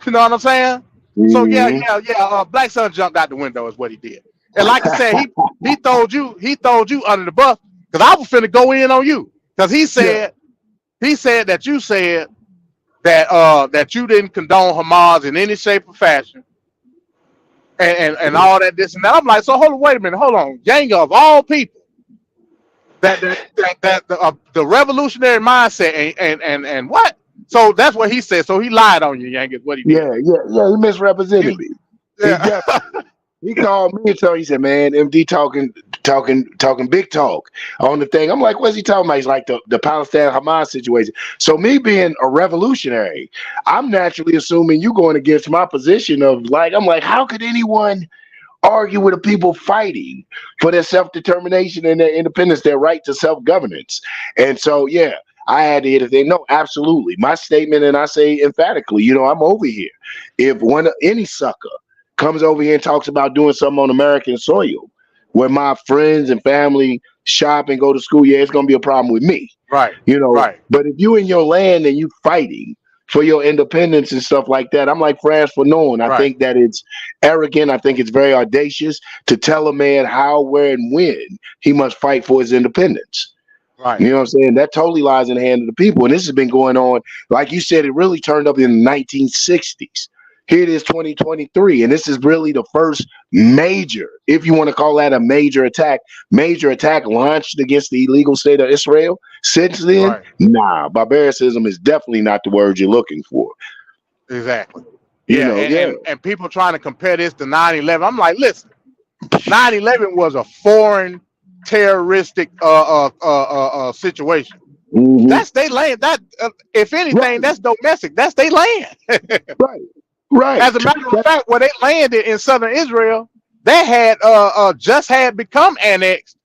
You know what I'm saying? Mm-hmm. So yeah. Black Son jumped out the window is what he did, and like I said, he told you under the bus, because I was finna go in on you, because he said that you said that you didn't condone Hamas in any shape or fashion, and all that, this and that. I'm like, so hold on, wait a minute, hold on, Jenga of all people, that the revolutionary mindset and what? So that's what he said. So he lied on you, Yang, is what he did. Yeah. He misrepresented me. Yeah. He called me and told me, he said, man, MD talking big talk on the thing. I'm like, what's he talking about? He's like the Palestine Hamas situation. So me being a revolutionary, I'm naturally assuming you going against my position of, like, I'm like, how could anyone argue with the people fighting for their self-determination and their independence, their right to self-governance? And so, yeah, I had to hit a thing. No, absolutely. My statement, and I say emphatically, I'm over here. If any sucker comes over here and talks about doing something on American soil, where my friends and family shop and go to school, yeah, it's gonna be a problem with me. Right. Right. But if you in your land and you fighting for your independence and stuff like that, I'm like France for knowing. I think that it's arrogant. I think it's very audacious to tell a man how, where, and when he must fight for his independence. Right. You know what I'm saying? That totally lies in the hand of the people. And this has been going on, like you said, it really turned up in the 1960s. Here it is, 2023, and this is really the first major, if you want to call that a major attack launched against the illegal state of Israel. Since then, nah, barbaricism is definitely not the word you're looking for. Exactly. And people trying to compare this to 9/11. I'm like, listen, 9/11 was a foreign terroristic situation. Mm-hmm. That's their land. That if anything, that's domestic. That's their land. Right. As a matter of fact, where they landed in southern Israel, they had just had become annexed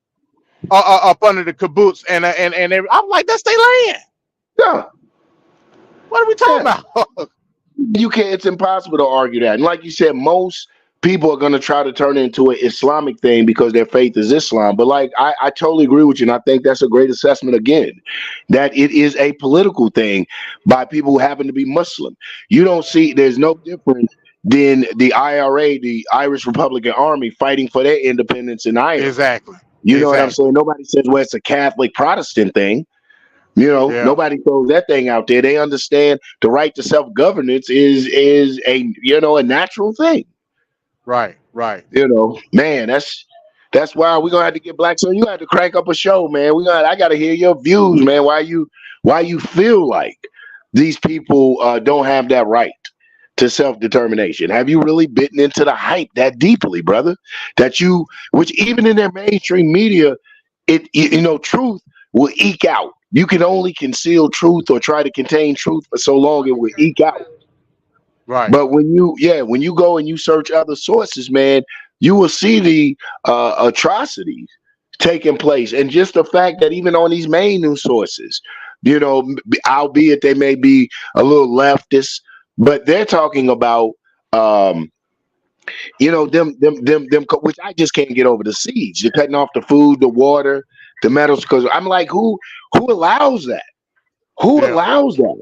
up under the kibbutz, and I'm like, that's their land. Yeah. What are we talking about? You can't. It's impossible to argue that. And like you said, most people are going to try to turn it into an Islamic thing because their faith is Islam. But like, I totally agree with you. And I think that's a great assessment again, that it is a political thing by people who happen to be Muslim. You don't see, there's no difference than the IRA, the Irish Republican Army, fighting for their independence in Ireland. Exactly. You know what I'm saying? Nobody says, well, it's a Catholic Protestant thing. You know, Yeah. nobody throws that thing out there. They understand the right to self-governance is a a natural thing. Right. Right. You know, man, that's why we're gonna have to get Black Son. You have to crank up a show, man. I gotta hear your views, man. Why you feel like these people don't have that right to self-determination? Have you really bitten into the hype that deeply, brother? Which even in their mainstream media, truth will eke out. You can only conceal truth or try to contain truth for so long it will eke out. Right. But when you go and you search other sources, man, you will see the atrocities taking place, and just the fact that even on these main news sources, albeit they may be a little leftist, but they're talking about them, which I just can't get over, the siege. They're cutting off the food, the water, the metals. Because I'm like, who allows that? Who Yeah. allows that?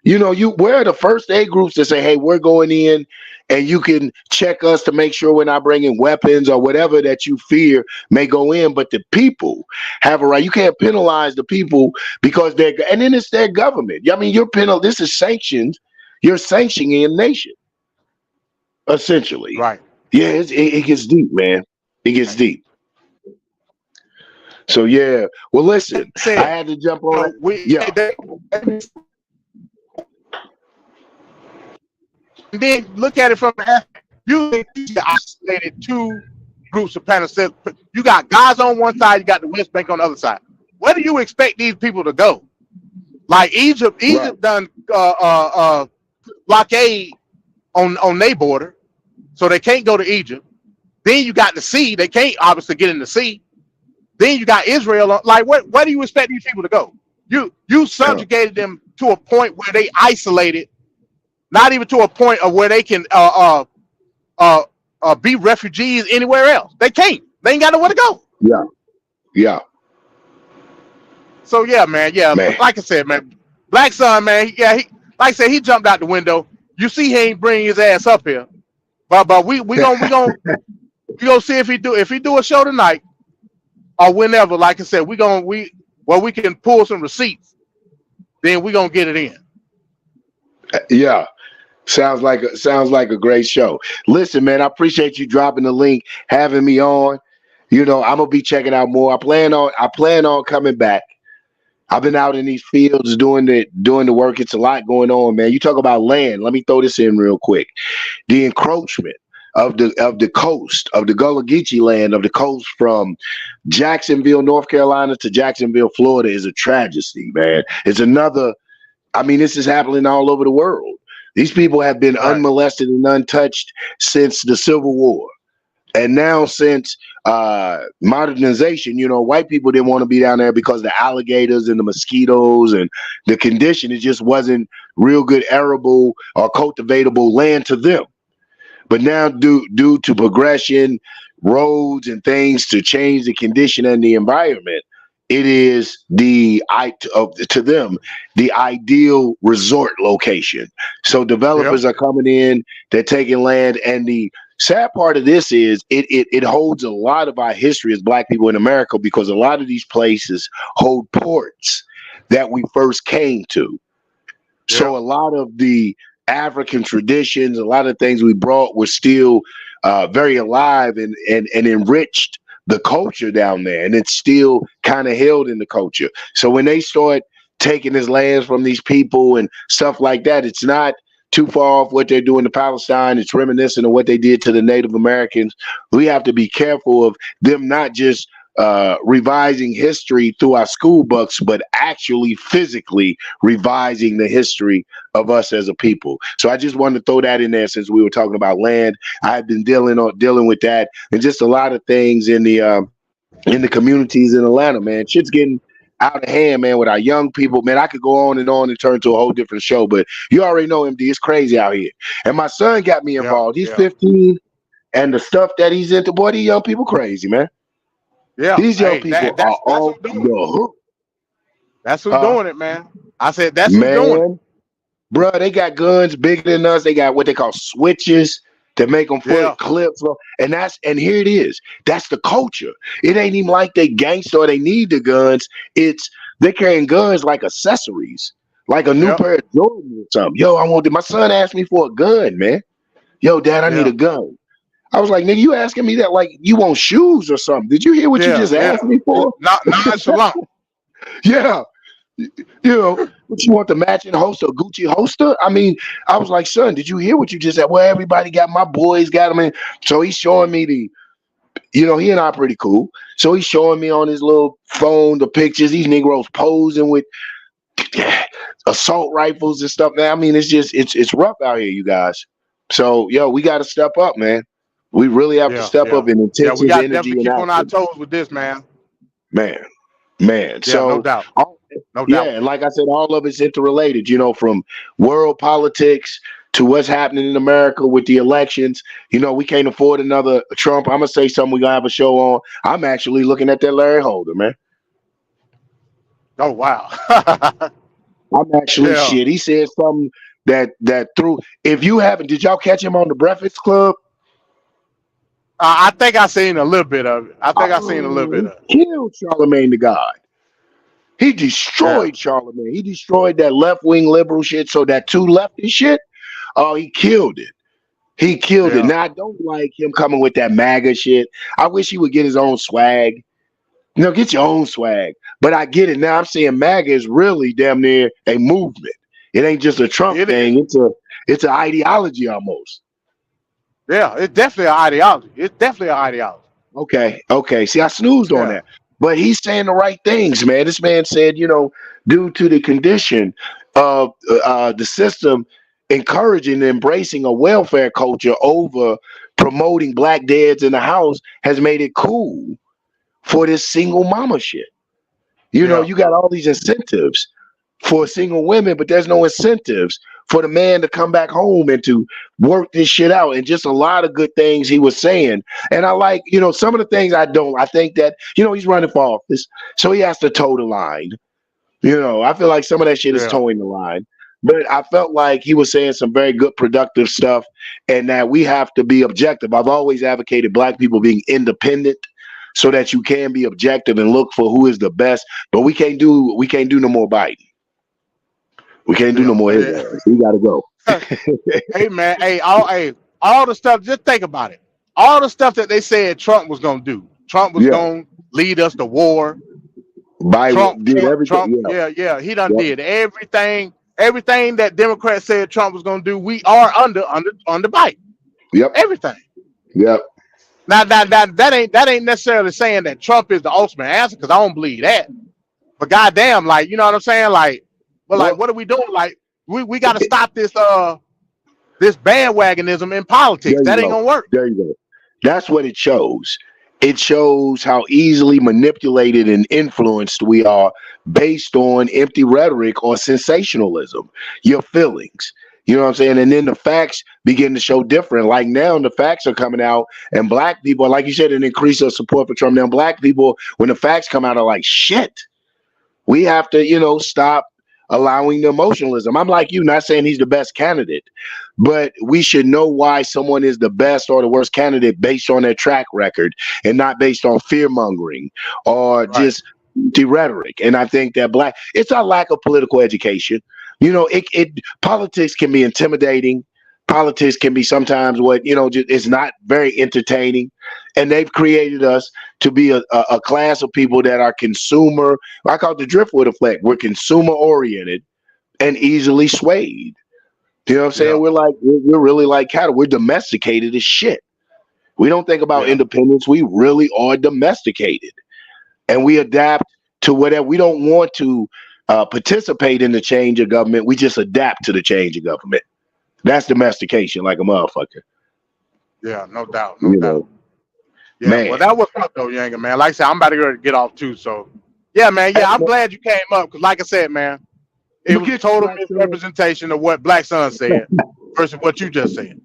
Where are the first aid groups that say, hey, we're going in and you can check us to make sure we're not bringing weapons or whatever that you fear may go in. But the people have a right. You can't penalize the people because and then it's their government. I mean, this is sanctioned. You're sanctioning a nation, essentially. Right. Yeah, it gets deep, man. It gets deep. So, yeah. Well, listen, I had to jump on. And then look at it from the aspect. You isolated two groups of Palestinians. You got Gaza on one side, you got the West Bank on the other side. Where do you expect these people to go? Like Egypt Right. done blockade on their border, so they can't go to Egypt. Then you got the sea; they can't obviously get in the sea. Then you got Israel. Like, where do you expect these people to go? You subjugated them to a point where they isolated. Not even to a point of where they can be refugees anywhere else. They can't. They ain't got nowhere to go. Yeah. Yeah. So yeah, man. Yeah, Man. like I said, man. Black Son, man. Yeah, like I said, he jumped out the window. You see, he ain't bringing his ass up here. But we gonna see if he do a show tonight or whenever. Like I said, we can pull some receipts. Then we gonna get it in. Yeah. Sounds like a great show. Listen, man, I appreciate you dropping the link, having me on. I'm gonna be checking out more. I plan on coming back. I've been out in these fields doing the work. It's a lot going on, man. You talk about land. Let me throw this in real quick. The encroachment of the coast, of the Gullah Geechee land, of the coast from Jacksonville, North Carolina to Jacksonville, Florida is a tragedy, man. It's another. I mean, this is happening all over the world. These people have been unmolested and untouched since the Civil War. And now since modernization, white people didn't want to be down there because the alligators and the mosquitoes and the condition, it just wasn't real good arable or cultivatable land to them. But now due to progression, roads and things to change the condition and the environment, it is to them the ideal resort location. So developers are coming in, they're taking land, and the sad part of this is it holds a lot of our history as Black people in America, because a lot of these places hold ports that we first came to. Yeah. So a lot of the African traditions, a lot of things we brought were still very alive and enriched the culture down there, and it's still kind of held in the culture. So when they start taking this lands from these people and stuff like that, it's not too far off what they're doing to Palestine. It's reminiscent of what they did to the Native Americans. We have to be careful of them not just revising history through our school books, but actually physically revising the history of us as a people. So I just wanted to throw that in there since we were talking about land. I've been dealing with that and just a lot of things in the communities in Atlanta, man. Shit's getting out of hand, man, with our young people. Man, I could go on and turn to a whole different show, but you already know, MD, it's crazy out here. And my son got me involved. He's 15, and the stuff that he's into, boy, these young people crazy, man. Yeah, these young people are all the hook. That's who's doing it, man. I said that's who's doing it. Bro, they got guns bigger than us. They got what they call switches to make them full of clips. And here it is. That's the culture. It ain't even like they gangster or they need the guns. It's They're carrying guns like accessories, like a new Yep. pair of Jordans or something. Yo, I wanted my son asked me for a gun, man. Yo, Dad, I need Yeah. a gun. I was like, nigga, you asking me that like you want shoes or something? Did you hear what you Yeah. just Yeah. asked me for? Not nonchalant. Yeah. You know, what you want the matching holster, Gucci holster? I mean, I was like, son, did you hear what you just said? Well, everybody got my boys got them in. So he's showing me he and I are pretty cool. So he's showing me on his little phone the pictures, these Negroes posing with assault rifles and stuff. Man, I mean, it's rough out here, you guys. So yo, we gotta step up, man. We really have to Yeah. step Yeah. up in Yeah. We intensive got to energy definitely and keep on our action. toes with this, man. Man, man. Yeah. No So doubt. all, No yeah, doubt. and like I said, all of it's interrelated, from world politics to what's happening in America with the elections. We can't afford another Trump. I'm gonna say something we're gonna have a show on. I'm actually looking at that Larry Holder, man. Oh wow. I'm actually Yeah. shit. He said something that through if you haven't, did y'all catch him on the Breakfast Club? I think I seen a little bit of it. I think I seen a little bit of it. He killed Charlemagne the God. He Yeah. destroyed Charlemagne. He destroyed that left-wing liberal shit. So that two leftist shit, oh, he killed it. He killed it. Yeah. Now I don't like him coming with that MAGA shit. I wish he would get his own swag. Get your own swag. But I get it. Now I'm saying MAGA is really damn near a movement. It ain't just a Trump It is. thing. It's an ideology almost. Yeah. It's definitely an ideology. It's definitely an ideology. Okay. See, I snoozed on Yeah. that. But he's saying the right things, man. This man said, due to the condition of the system encouraging and embracing a welfare culture over promoting black dads in the house has made it cool for this single mama shit. Yeah. You got all these incentives for single women, but there's no incentives for the man to come back home and to work this shit out. And just a lot of good things he was saying. And I like, some of the things I don't. I think that, he's running for office, so he has to toe the line. I feel like some of that shit is Yeah. towing the line. But I felt like he was saying some very good, productive stuff, and that we have to be objective. I've always advocated black people being independent so that you can be objective and look for who is the best. But we can't do no more Biden. We can't do no more his Yeah. ass. We gotta go. Hey man. Hey, all the stuff. Just think about it. All the stuff that they said Trump was gonna do. Trump was Yeah. gonna lead us to war. Biden did everything. Yeah. He done Yep. did everything. Everything that Democrats said Trump was gonna do, we are under Biden. Yep. Everything. Yep. Now that ain't necessarily saying that Trump is the ultimate answer, because I don't believe that. But goddamn, like, you know what I'm saying? Like, well, like, what are we doing? Like, we got to stop this bandwagonism in politics. That ain't gonna work. There you go. That's what it shows. It shows how easily manipulated and influenced we are based on empty rhetoric or sensationalism, your feelings. You know what I'm saying? And then the facts begin to show different. Like now the facts are coming out, and black people, like you said, an increase of support for Trump. Now black people, when the facts come out, are like, shit, we have to, stop allowing the emotionalism. I'm like you, not saying he's the best candidate, but we should know why someone is the best or the worst candidate based on their track record and not based on fear mongering or just the rhetoric. And I think that it's our lack of political education. Politics can be intimidating. Politics can be sometimes it's not very entertaining. And they've created us to be a class of people that are consumer. I call it the driftwood effect. We're consumer oriented and easily swayed. You know what I'm saying? Yeah. We're really like cattle. We're domesticated as shit. We don't think about independence. We really are domesticated, and we adapt to whatever. We don't want to participate in the change of government. We just adapt to the change of government. That's domestication, like a motherfucker. Yeah, no doubt, no doubt. Yeah, Man. well, that was fun though, Younger, man. Like I said, I'm about to go get off too. So, yeah, man. Yeah, I'm glad you came up because, like I said, man, it was a total misrepresentation of what Black Sun said versus what you just said.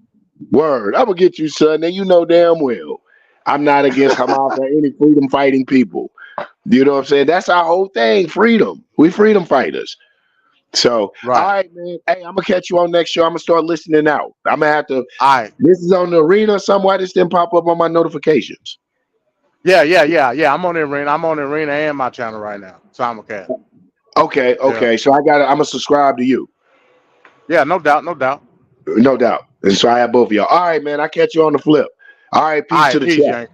Word, I'm gonna get you, son. And you know damn well, I'm not against Hamas or any freedom fighting people. You know what I'm saying? That's our whole thing, freedom. We freedom fighters. So, all right, man. Hey, I'm gonna catch you on next show. I'm gonna start listening out. I'm gonna have to. All right. This is on the arena somewhere. This didn't pop up on my notifications. Yeah. I'm on the arena. I'm on the arena and my channel right now. Simulcast. Okay, Yeah, okay. So I'm gonna subscribe to you, yeah, no doubt, no doubt. no doubt. And so I have both of y'all. All right, man. I catch you on the flip. All right, All peace to right, the peace, chat. Yank.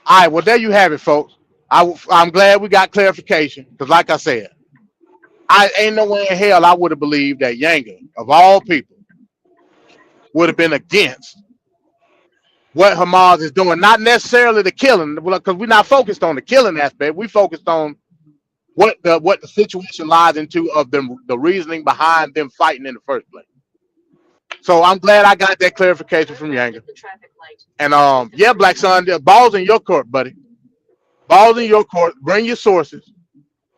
All right, well there you have it, folks. I'm glad we got clarification because, like I said, I ain't no way in hell I would have believed that Yanga, of all people, would have been against what Hamas is doing. Not necessarily the killing, because we're not focused on the killing aspect. We focused on what the situation lies into of them, the reasoning behind them fighting in the first place. So I'm glad I got that clarification from Yanga. And yeah, Black Sun, the ball's in your court, buddy. Ball's in your court. Bring your sources,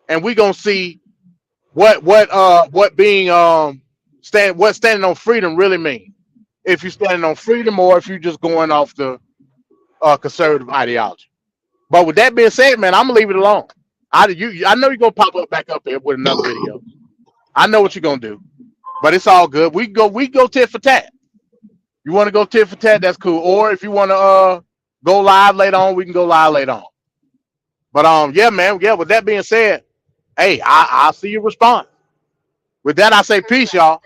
and we gonna see what being what standing on freedom really means. If you're standing on freedom, or if you're just going off the conservative ideology. But with that being said, man, I'm gonna leave it alone. I know you're gonna pop up back up here with another video. I know what you're gonna do, but it's all good. We go tit for tat. You want to go tit for tat? That's cool. Or if you want to go live later on, we can go live later on. But yeah, man, yeah. With that being said, hey, I'll see you respond. With that, I say peace, y'all.